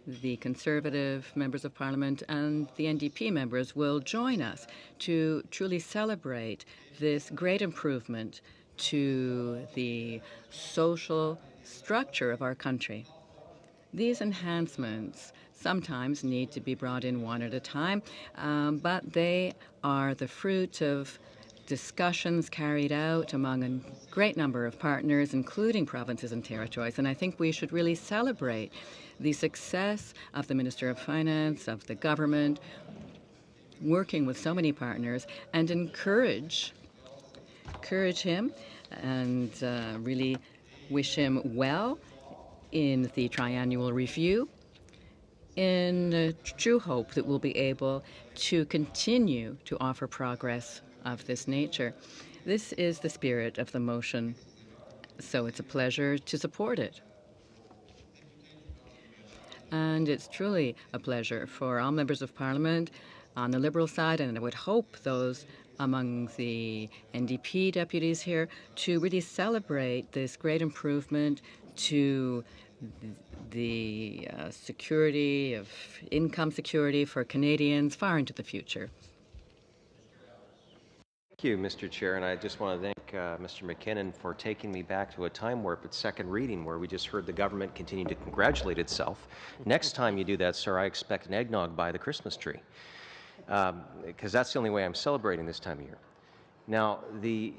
the Conservative members of Parliament and the NDP members will join us to truly celebrate this great improvement to the social structure of our country. These enhancements sometimes need to be brought in one at a time, but they are the fruit of discussions carried out among a great number of partners, including provinces and territories. And I think we should really celebrate the success of the Minister of Finance, of the government, working with so many partners, and encourage him and really wish him well in the triannual review, in true hope that we'll be able to continue to offer progress of this nature. This is the spirit of the motion, so it's a pleasure to support it. And it's truly a pleasure for all members of Parliament on the Liberal side, and I would hope those among the NDP deputies here, to really celebrate this great improvement to the security of income security for Canadians far into the future. Thank you, Mr. Chair, and I just want to thank Mr. McKinnon for taking me back to a time warp at second reading where we just heard the government continue to congratulate itself. Next time you do that, sir, I expect an eggnog by the Christmas tree, because that's the only way I'm celebrating this time of year. Now, the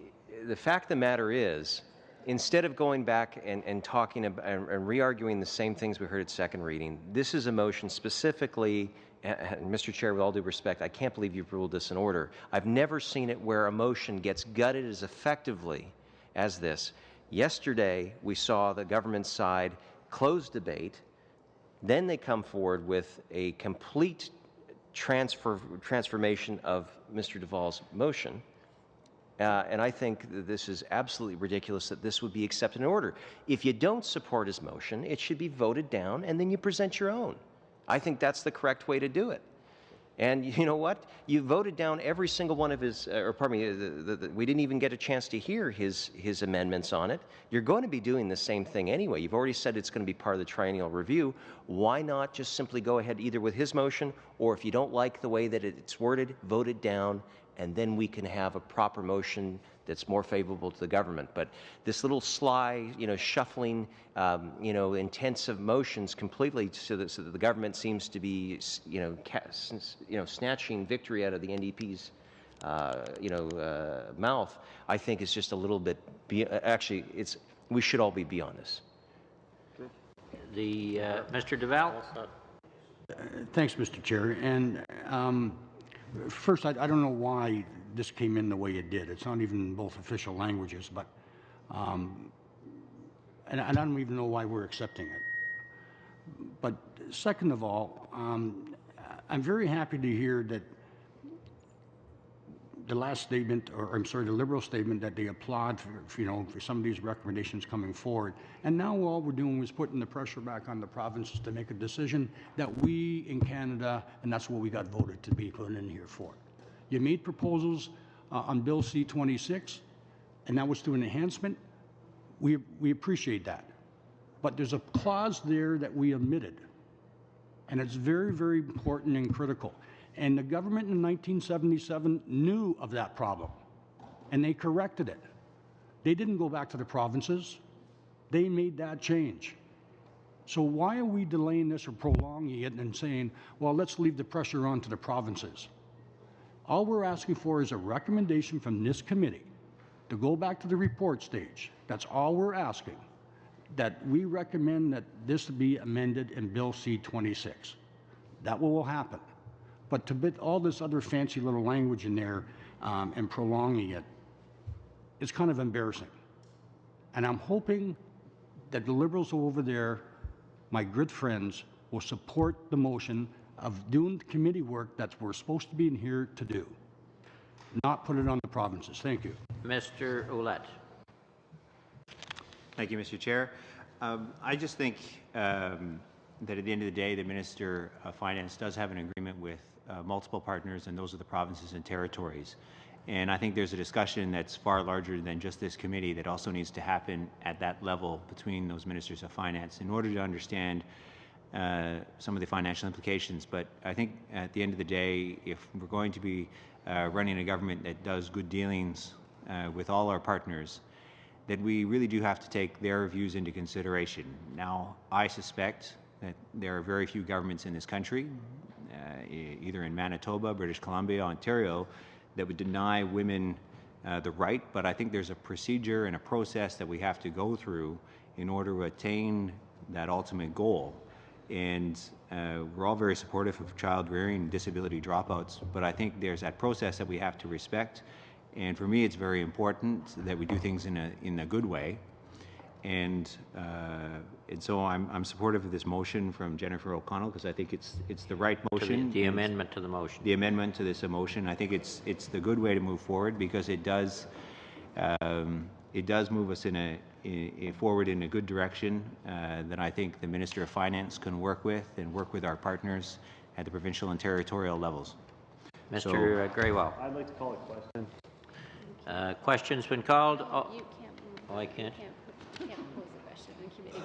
fact of the matter is, instead of going back and talking about, and re-arguing the same things we heard at second reading, this is a motion specifically, and Mr. Chair, with all due respect, I can't believe you've ruled this in order. I've never seen it where a motion gets gutted as effectively as this. Yesterday, we saw the government side close debate. Then they come forward with a complete transformation of Mr. Duval's motion. And I think that this is absolutely ridiculous that this would be accepted in order. If you don't support his motion, it should be voted down, and then you present your own. I think that's the correct way to do it. And you know what? You voted down every single one of his, or pardon me, we didn't even get a chance to hear his amendments on it. You're going to be doing the same thing anyway. You've already said it's going to be part of the triennial review. Why not just simply go ahead either with his motion, or if you don't like the way that it's worded, vote it down, and then we can have a proper motion that's more favorable to the government. But this little sly, shuffling, intensive motions completely so that the government seems to be, snatching victory out of the NDP's, mouth, I think is just a little bit, we should all be beyond this. Mr. Duval? Thanks, Mr. Chair. And first, I don't know why this came in the way it did. It's not even in both official languages, but and I don't even know why we're accepting it. But second of all, I'm very happy to hear that the last statement, or I'm sorry, the Liberal statement that they applaud for some of these recommendations coming forward. And now all we're doing is putting the pressure back on the provinces to make a decision that we in Canada, and that's what we got voted to be put in here for. You made proposals on Bill C-26, and that was to an enhancement. We appreciate that. But there's a clause there that we omitted, and it's very, very important and critical. And the government in 1977 knew of that problem, and they corrected it. They didn't go back to the provinces. They made that change. So why are we delaying this or prolonging it and saying, well, let's leave the pressure on to the provinces? All we're asking for is a recommendation from this committee to go back to the report stage. That's all we're asking, that we recommend that this be amended in Bill C-26. That will happen. But to put all this other fancy little language in there and prolonging it, it's kind of embarrassing. And I'm hoping that the Liberals over there, my good friends, will support the motion of doing the committee work that we're supposed to be in here to do, not put it on the provinces. Thank you. Mr. Ouellette. Thank you, Mr. Chair. I just think that at the end of the day, the Minister of Finance does have an agreement with multiple partners, and those are the provinces and territories. And I think there's a discussion that's far larger than just this committee that also needs to happen at that level between those ministers of finance in order to understand some of the financial implications. But I think at the end of the day, if we're going to be running a government that does good dealings with all our partners, that we really do have to take their views into consideration. Now, I suspect that there are very few governments in this country, either in Manitoba, British Columbia, Ontario, that would deny women the right, but I think there's a procedure and a process that we have to go through in order to attain that ultimate goal. And we're all very supportive of child rearing and disability dropouts, but I think there's that process that we have to respect. And for me, it's very important that we do things in a good way. And so I'm supportive of this motion from Jennifer O'Connell because I think it's the right motion. The amendment to the motion. The amendment to this motion. I think it's the good way to move forward because it does move us forward in a good direction that I think the Minister of Finance can work with and work with our partners at the provincial and territorial levels. Mr. Greywell. I'd like to call a question. Question's been called. No, you can't move. Oh, I can't? You can't pose a question in committee.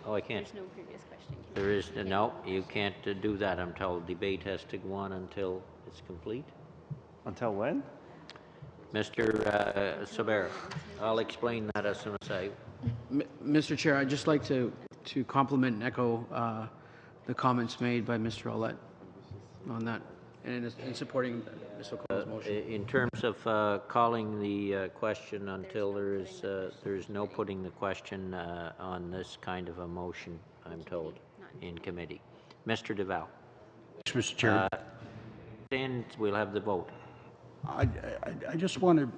Oh, I can't. There's no previous question. There is no. You can't do that. I'm told debate has to go on until it's complete. Until when? Mr. Sabera, I'll explain that as soon as I. Mr. Chair, I'd just like to compliment and echo the comments made by Mr. Ouellette on that and in supporting Ms. O'Connell's motion. In terms of calling the question until there is no putting the question on this kind of a motion, I'm told, in committee. Mr. Duval. Mr. Chair. Then we'll have the vote. I just want to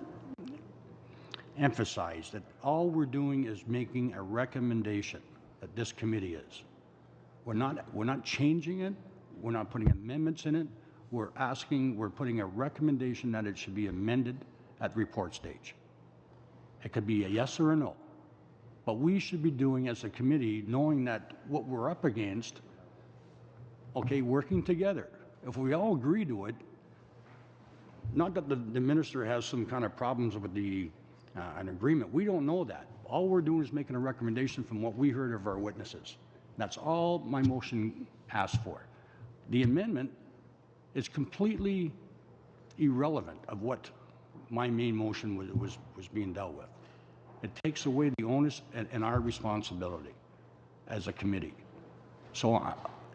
emphasize that all we're doing is making a recommendation that this committee is. We're not changing it. We're not putting amendments in it. We're putting a recommendation that it should be amended at report stage. It could be a yes or a no. But we should be doing as a committee, knowing that what we're up against, okay, working together. If we all agree to it, not that the minister has some kind of problems with an agreement. We don't know that. All we're doing is making a recommendation from what we heard of our witnesses. That's all my motion asks for. The amendment is completely irrelevant of what my main motion was being dealt with. It takes away the onus and our responsibility as a committee. So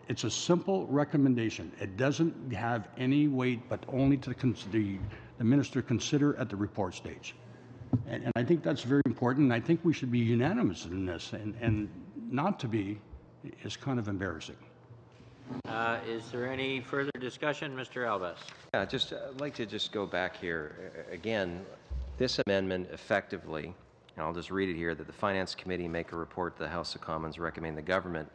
it's a simple recommendation. It doesn't have any weight, but only to the minister consider at the report stage. And I think that's very important. I think we should be unanimous in this, and not to be is kind of embarrassing. Is there any further discussion, Mr. Albas? Yeah, I'd like to just go back here. Again, this amendment effectively, and I'll just read it here, that the Finance Committee make a report to the House of Commons recommending the government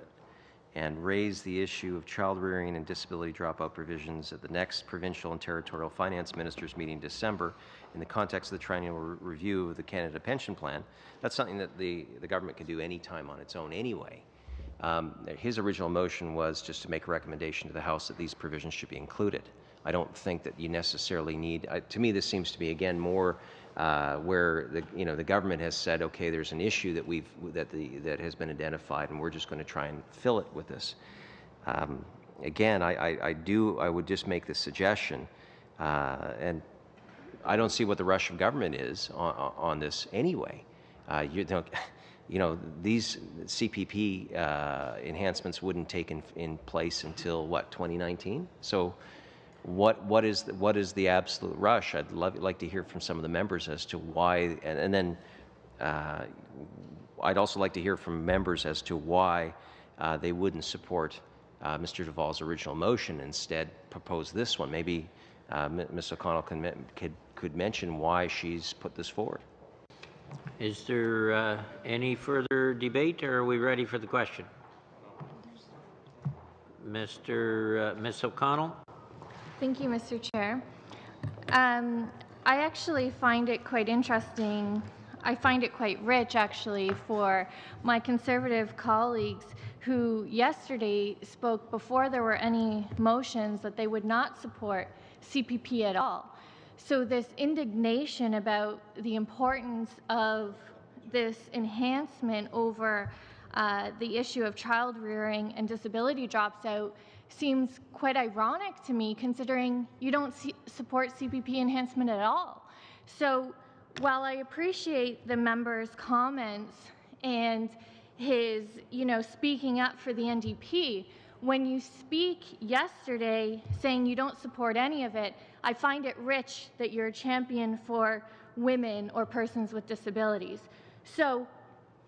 and raise the issue of child rearing and disability dropout provisions at the next provincial and territorial finance ministers meeting in December in the context of the triennial review of the Canada Pension Plan. That's something that the government can do any time on its own anyway. His original motion was just to make a recommendation to the House that these provisions should be included. I don't think that you necessarily need, to me this seems to be again more where the government has said, okay, there's an issue that has been identified, and we're just going to try and fill it with this. Again, I would just make the suggestion, and I don't see what the rush of government is on this anyway. These CPP enhancements wouldn't take in place until what, 2019? So. What is the absolute rush? I'd like to hear from some of the members as to why, and then I'd also like to hear from members as to why they wouldn't support Mr. Duval's original motion, instead propose this one. Maybe Ms. O'Connell could mention why she's put this forward. Is there any further debate, or are we ready for the question? Ms. O'Connell? Thank you, Mr. Chair. I actually find it quite interesting. I find it quite rich, actually, for my Conservative colleagues who yesterday spoke before there were any motions that they would not support CPP at all. So this indignation about the importance of this enhancement over the issue of child rearing and disability drops out seems quite ironic to me, considering you don't support CPP enhancement at all. So while I appreciate the member's comments and his, speaking up for the NDP, when you speak yesterday saying you don't support any of it, I find it rich that you're a champion for women or persons with disabilities. So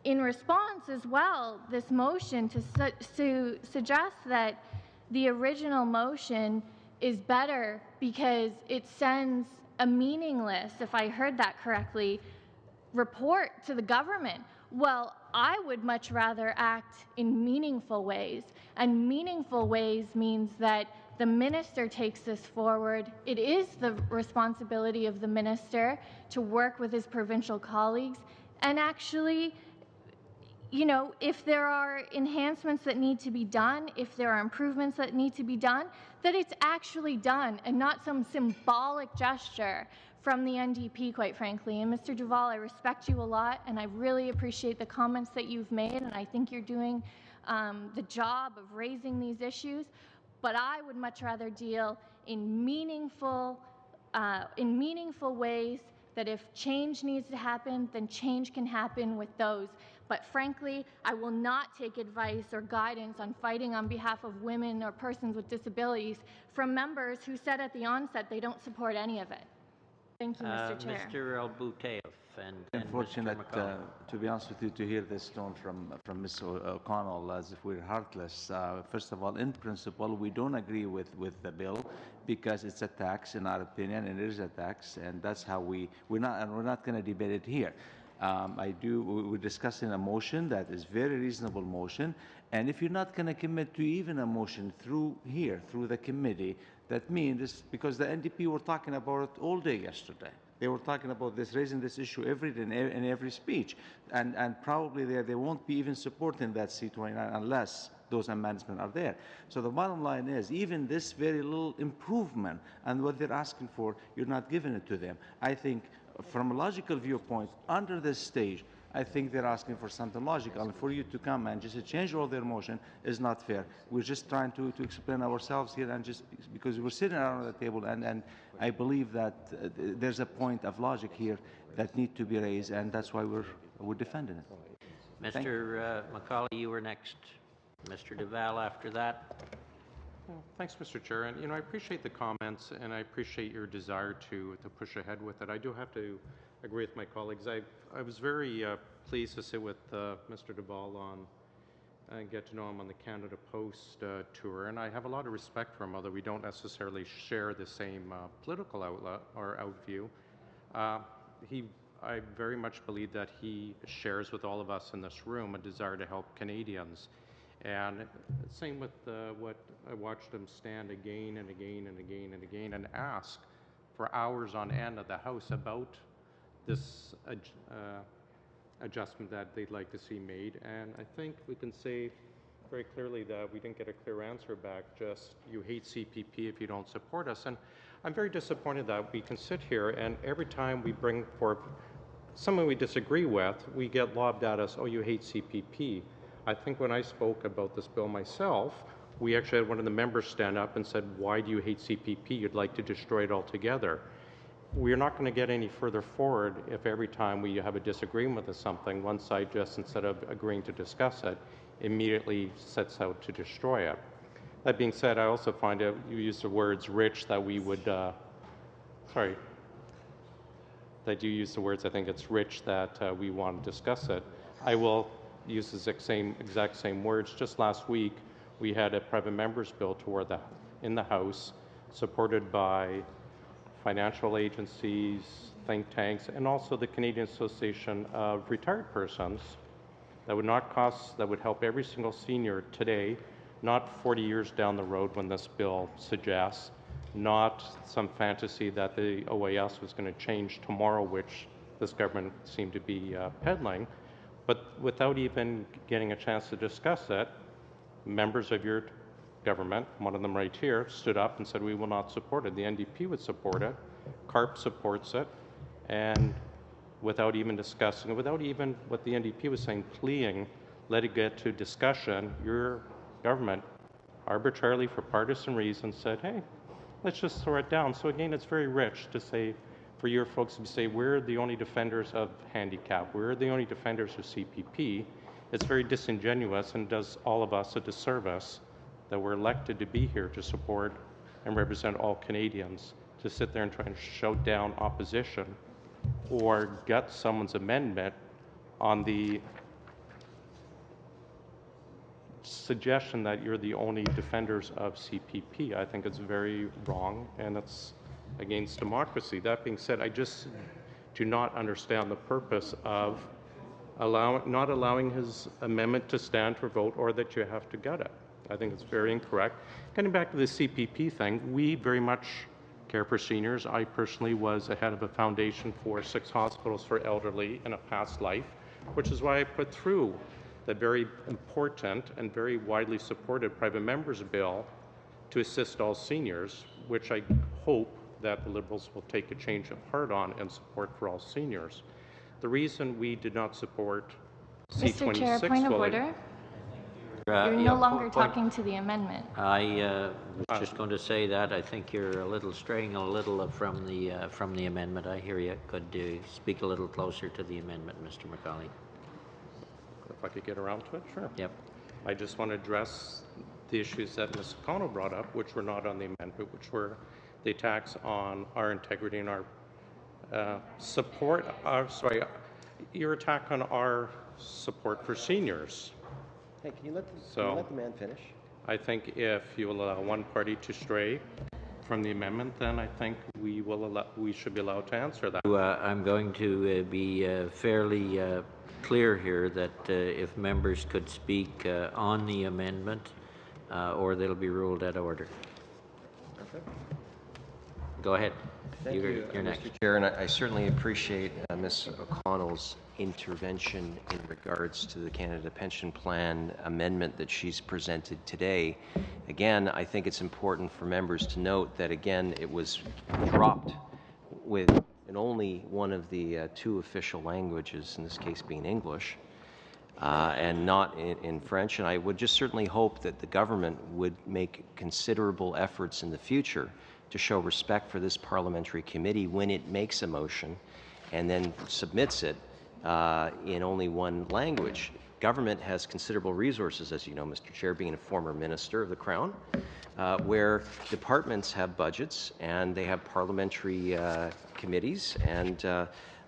in response as well, this motion to suggest that the original motion is better because it sends a meaningless, if I heard that correctly, report to the government. Well, I would much rather act in meaningful ways, and meaningful ways means that the minister takes this forward. It is the responsibility of the minister to work with his provincial colleagues and actually, if there are enhancements that need to be done, if there are improvements that need to be done, that it's actually done and not some symbolic gesture from the NDP, quite frankly. And Mr. Duval, I respect you a lot, and I really appreciate the comments that you've made, and I think you're doing the job of raising these issues. But I would much rather deal in meaningful ways, that if change needs to happen, then change can happen with those. But frankly, I will not take advice or guidance on fighting on behalf of women or persons with disabilities from members who said at the onset they don't support any of it. Thank you, Mr. Chair. Mr. Elbouteov and Unfortunate, Mr. McConnell. to be honest with you, to hear this tone from Ms. O'Connell as if we're heartless. First of all, in principle, we don't agree with the bill because it's a tax, in our opinion, and it is a tax, and that's how we're not going to debate it here. We're discussing a motion that is very reasonable motion, and if you're not going to commit to even a motion through the committee, that means, because the NDP were talking about it all day yesterday. They were talking about this, raising this issue in every speech, and probably they won't be even supporting that C-29 unless those amendments are there. So the bottom line is, even this very little improvement and what they're asking for, you're not giving it to them. I think from a logical viewpoint, under this stage, I think they're asking for something logical. And for you to come and just change all their motion is not fair. We're just trying to explain ourselves here, and just because we're sitting around the table, and I believe that there's a point of logic here that need to be raised, and that's why we're defending it. Mr. Macaulay, you were next. Mr. Duval after that. Well, thanks, Mr. Chair. And I appreciate the comments, and I appreciate your desire to push ahead with it. I do have to agree with my colleagues. I was very pleased to sit with Mr. Duval on and get to know him on the Canada Post tour, and I have a lot of respect for him, although we don't necessarily share the same political outlet or outview. I very much believe that he shares with all of us in this room a desire to help Canadians. And same with what I watched him stand again and again and again and again and ask for hours on end at the House about this adjustment that they'd like to see made. And I think we can say very clearly that we didn't get a clear answer back, just you hate CPP if you don't support us. And I'm very disappointed that we can sit here and every time we bring forth someone we disagree with, we get lobbed at us, oh, you hate CPP. I think when I spoke about this bill myself, we actually had one of the members stand up and said, why do you hate CPP? You'd like to destroy it altogether. We're not going to get any further forward if every time we have a disagreement with something, one side just, instead of agreeing to discuss it, immediately sets out to destroy it. That being said, I also find it, you use the words rich, that we would, that you use the words, I think it's rich that we want to discuss it. I will use the exact same words. Just last week, we had a private members bill in the House, supported by financial agencies, think tanks, and also the Canadian Association of Retired Persons, that would help every single senior today, not 40 years down the road when this bill suggests, not some fantasy that the OAS was going to change tomorrow, which this government seemed to be peddling. But without even getting a chance to discuss it, members of your government, one of them right here, stood up and said we will not support it. The NDP would support it, CARP supports it, and without even discussing it, without even what the NDP was saying, pleading, let it get to discussion, your government arbitrarily, for partisan reasons, said, hey, let's just throw it down. So again, it's very rich to say, for your folks to say, we're the only defenders of handicap, we're the only defenders of CPP. It's very disingenuous and does all of us a disservice that we're elected to be here to support and represent all Canadians, to sit there and try and shout down opposition or gut someone's amendment on the suggestion that you're the only defenders of CPP. I think it's very wrong and it's against democracy. That being said, I just do not understand the purpose of not allowing his amendment to stand for vote, or that you have to gut it. I think it's very incorrect. Getting back to the CPP thing, we very much care for seniors. I personally was a head of a foundation for 6 hospitals for elderly in a past life, which is why I put through the very important and very widely supported private members bill to assist all seniors, which I hope that the Liberals will take a change of heart on and support for all seniors. The reason we did not support C-26... Mr. Chair, point of order. You're no longer talking to the amendment. I was just going to say that. I think you're straying a little from the amendment. I hear you. Could speak a little closer to the amendment, Mr. Macaulay. If I could get around to it, sure. Yep. I just want to address the issues that Ms. O'Connell brought up, which were not on the amendment, which were the attacks on our integrity and our your attack on our support for seniors. Hey, can you let the man finish? I think if you allow one party to stray from the amendment, then I think we should be allowed to answer that. I'm going to be fairly clear here that if members could speak on the amendment, or they'll be ruled out of order. Okay. Go ahead. Thank you, You're next. Mr. Chair, and I certainly appreciate Ms. O'Connell's intervention in regards to the Canada Pension Plan amendment that she's presented today. Again, I think it's important for members to note that, again, it was dropped in only one of the two official languages, in this case being English, and not in French. And I would just certainly hope that the government would make considerable efforts in the future to show respect for this parliamentary committee when it makes a motion and then submits it in only one language. Government has considerable resources, as you know, Mr. Chair, being a former minister of the Crown, where departments have budgets and they have parliamentary committees, and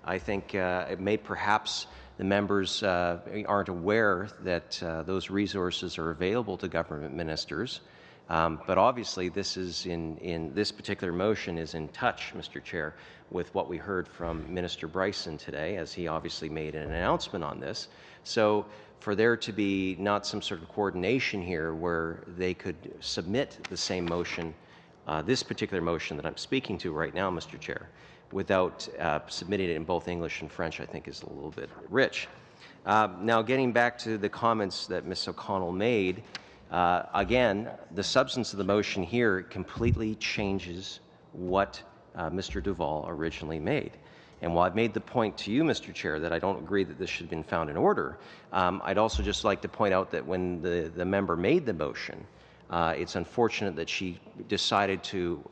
I think it may perhaps the members aren't aware that those resources are available to government ministers. But obviously, this is in this particular motion is in touch, Mr. Chair, with what we heard from Minister Bryson today, as he obviously made an announcement on this. So, for there to be not some sort of coordination here where they could submit the same motion, this particular motion that I'm speaking to right now, Mr. Chair, without submitting it in both English and French, I think is a little bit rich. Now, getting back to the comments that Ms. O'Connell made. Again, the substance of the motion here completely changes what Mr. Duval originally made. And while I've made the point to you, Mr. Chair, that I don't agree that this should have been found in order, I'd also just like to point out that when the member made the motion, it's unfortunate that she decided to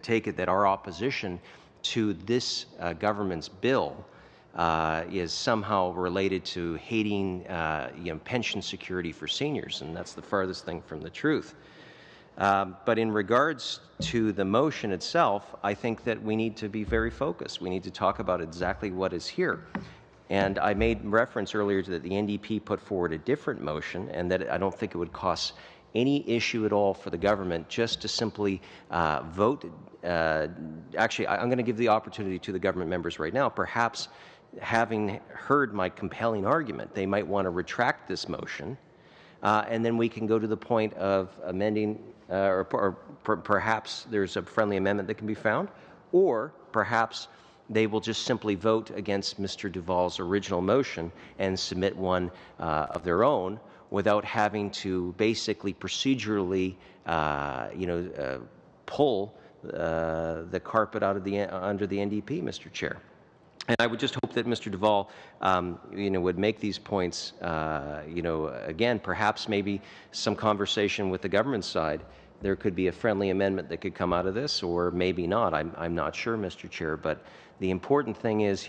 take it that our opposition to this government's bill is somehow related to hating pension security for seniors, and that's the farthest thing from the truth. But in regards to the motion itself, I think that we need to be very focused. We need to talk about exactly what is here. And I made reference earlier to that the NDP put forward a different motion, and that I don't think it would cost any issue at all for the government just to simply vote. Actually, I'm going to give the opportunity to the government members right now. Perhaps having heard my compelling argument, they might want to retract this motion, and then we can go to the point of amending, or perhaps there's a friendly amendment that can be found, or perhaps they will just simply vote against Mr. Duval's original motion and submit one of their own without having to basically procedurally, pull the carpet out of under the NDP, Mr. Chair. And I would just hope that Mr. Duval, would make these points, again, perhaps maybe some conversation with the government side. There could be a friendly amendment that could come out of this, or maybe not. I'm not sure, Mr. Chair, but the important thing is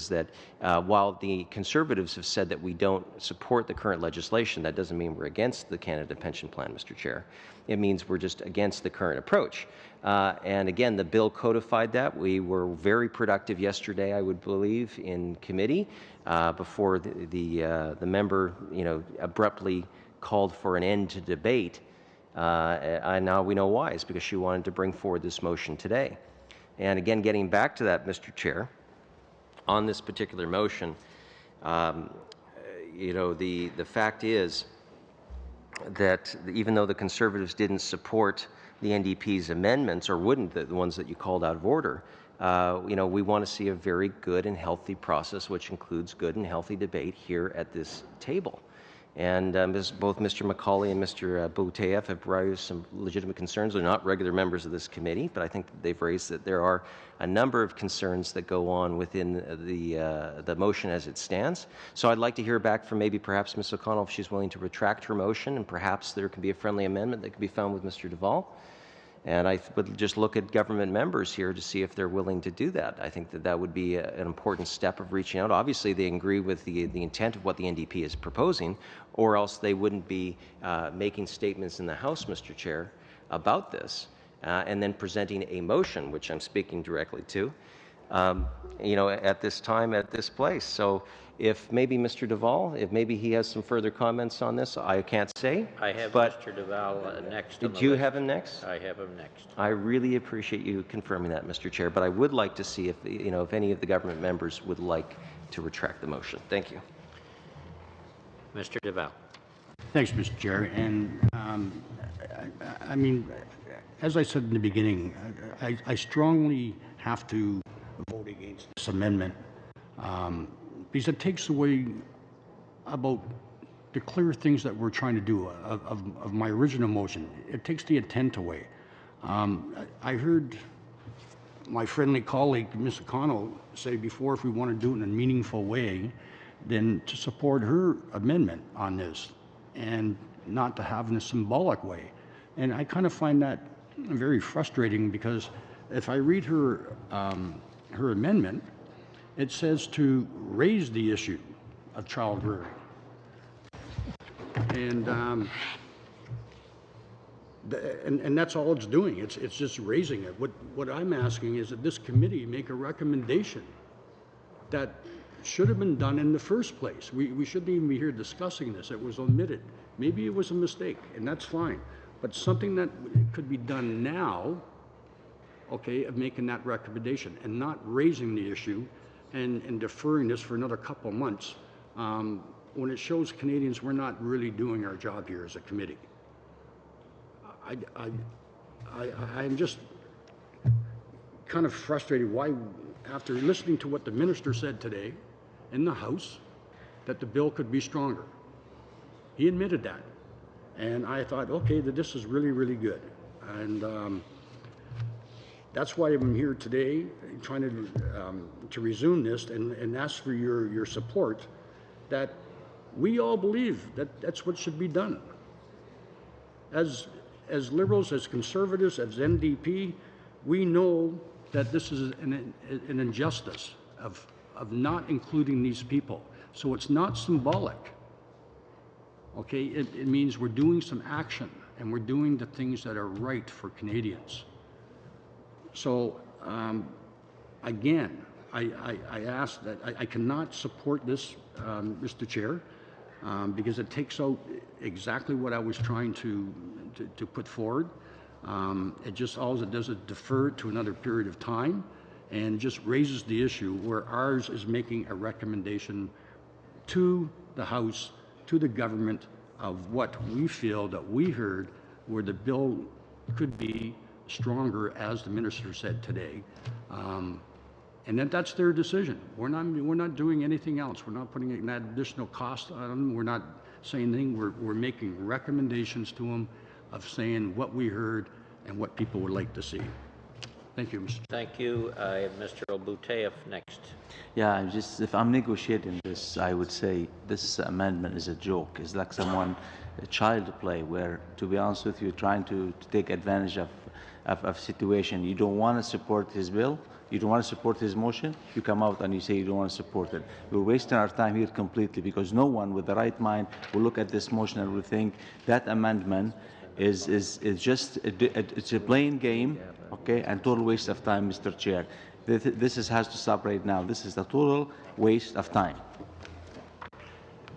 that while the Conservatives have said that we don't support the current legislation, that doesn't mean we're against the Canada Pension Plan, Mr. Chair. It means we're just against the current approach. And again, the bill codified that. We were very productive yesterday, I would believe, in committee before the member, abruptly called for an end to debate. And now we know why. It's because she wanted to bring forward this motion today. And again, getting back to that, Mr. Chair, on this particular motion, the fact is that even though the Conservatives didn't support the NDP's amendments, or wouldn't, the ones that you called out of order, we want to see a very good and healthy process, which includes good and healthy debate here at this table. And both Mr. McCauley and Mr. Bouteyev have raised some legitimate concerns. They're not regular members of this committee, but I think that they've raised that there are a number of concerns that go on within the motion as it stands. So I'd like to hear back from maybe perhaps Ms. O'Connell if she's willing to retract her motion, and perhaps there can be a friendly amendment that can be found with Mr. Duval. And I would just look at government members here to see if they're willing to do that. I think that would be an important step of reaching out. Obviously, they agree with the intent of what the NDP is proposing, or else they wouldn't be making statements in the House, Mr. Chair, about this, and then presenting a motion, which I'm speaking directly to, at this time, at this place. So if maybe Mr. Duval, if maybe he has some further comments on this, I can't say. I have Mr. Duval next. Did you have him next? I have him next. I really appreciate you confirming that, Mr. Chair, but I would like to see if, if any of the government members would like to retract the motion. Thank you. Mr. Duval. Thanks, Mr. Chair. And I mean, as I said in the beginning, I strongly have to vote against this amendment because it takes away about the clear things that we're trying to do of my original motion. It takes the intent away. I heard my friendly colleague, Ms. O'Connell, say before if we want to do it in a meaningful way, then to support her amendment on this and not to have in a symbolic way. And I kind of find that very frustrating because if I read her, her amendment, it says to raise the issue of child rearing. And that's all it's doing. It's just raising it. What I'm asking is that this committee make a recommendation that should have been done in the first place. We shouldn't even be here discussing this. It was omitted. Maybe it was a mistake, and that's fine. But something that could be done now, okay, of making that recommendation and not raising the issue and deferring this for another couple of months when it shows Canadians we're not really doing our job here as a committee. I'm just kind of frustrated why, after listening to what the minister said today in the House, that the bill could be stronger. He admitted that. And I thought, okay, that this is really, really good. And that's why I'm here today, trying to resume this and ask for your support, that we all believe that that's what should be done. As Liberals, as Conservatives, as NDP, we know that this is an injustice of not including these people. So it's not symbolic. Okay, it means we're doing some action and we're doing the things that are right for Canadians. So again, I ask that I cannot support this, Mr. Chair, because it takes out exactly what I was trying to put forward. It just all it does is defer it to another period of time and just raises the issue where ours is making a recommendation to the House, to the government, of what we feel that we heard where the bill could be stronger, as the minister said today. And that's their decision. We're not doing anything else. We're not putting that additional cost on them. We're not saying anything. We're making recommendations to them of saying what we heard and what people would like to see. Thank you, Mr. Chair. Thank you. I have Mr. Olbuteyev next. Yeah, if I'm negotiating this, I would say this amendment is a joke. It's like a child play where, to be honest with you, trying to take advantage of situation. You don't want to support his bill. You don't want to support his motion. You come out and you say you don't want to support it. We're wasting our time here completely because no one with the right mind will look at this motion and will think that amendment is just it's a playing game, okay, and total waste of time, Mr. Chair. This has to stop right now. This is a total waste of time.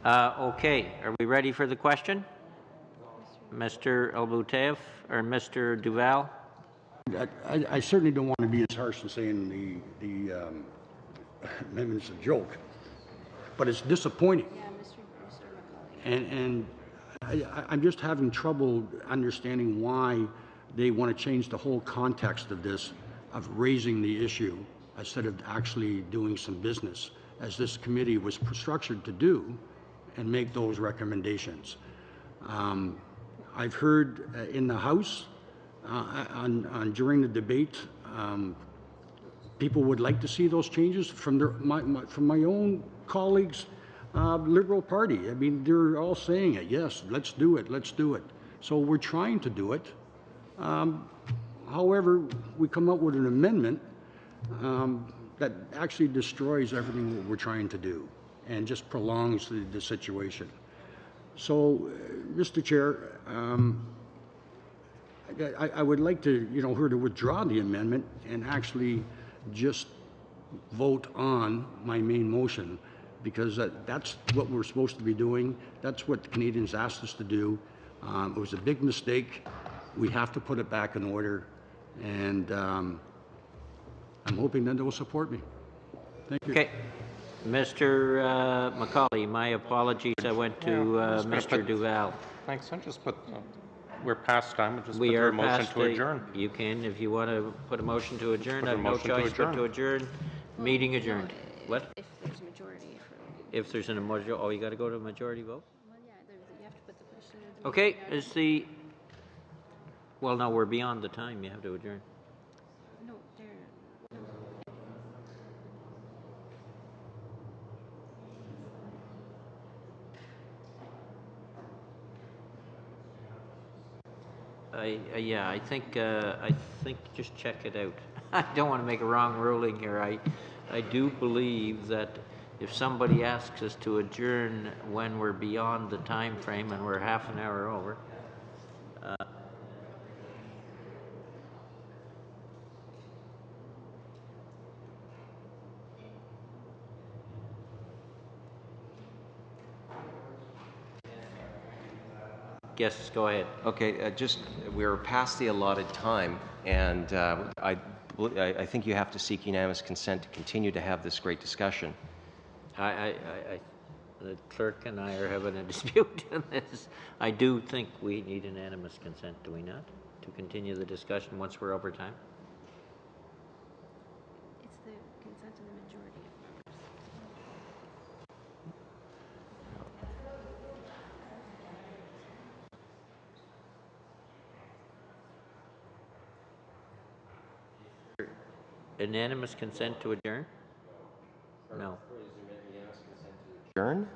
Okay, are we ready for the question? Mr. Olbuteyev or Mr. Duval? I certainly don't want to be as harsh as saying the amendment's a joke, but it's disappointing. Yeah, Mr. McCauley. And I'm just having trouble understanding why they want to change the whole context of this, of raising the issue instead of actually doing some business, as this committee was structured to do, and make those recommendations. I've heard in the House during the debate, people would like to see those changes from my own colleagues, Liberal Party. I mean, they're all saying it. Yes, let's do it. Let's do it. So we're trying to do it. However, we come up with an amendment that actually destroys everything that we're trying to do and just prolongs the situation. So, Mr. Chair, I would like to, her to withdraw the amendment and actually just vote on my main motion, because that's what we're supposed to be doing. That's what the Canadians asked us to do. It was a big mistake. We have to put it back in order, and I'm hoping that they will support me. Thank you. Okay. Mr. McCauley, my apologies. I went to Mr. Duval. Thanks. I just put We're past time. We'll just We put are a motion past to the- adjourn. You can, if you want to put a motion to adjourn. Put I a have no motion to choice but adjourn. to adjourn. Meeting adjourned. What? If there's majority for. If there's a majority, oh, you got to go to a majority vote? Well, yeah, you have to put the question. of the Okay, meeting is the, well, no, we're beyond the time. You have to adjourn. No, there. Yeah, I think just check it out. I don't want to make a wrong ruling here. I do believe that if somebody asks us to adjourn when we're beyond the time frame and we're half an hour over, yes, go ahead. Okay, we're past the allotted time, and I think you have to seek unanimous consent to continue to have this great discussion. The clerk and I are having a dispute on this. I do think we need unanimous consent, do we not, to continue the discussion once we're over time? It's the consent of the majority of members. Unanimous consent to adjourn? No. Adjourn?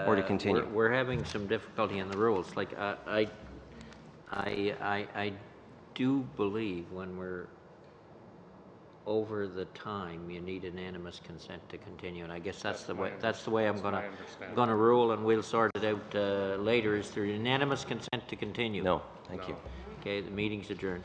Or to continue? We're having some difficulty in the rules. Like I do believe when we're over the time, you need unanimous consent to continue, and I guess that's the way I'm gonna rule, and we'll sort it out later. Is there unanimous consent to continue? No, thank you. Okay, the meeting's adjourned.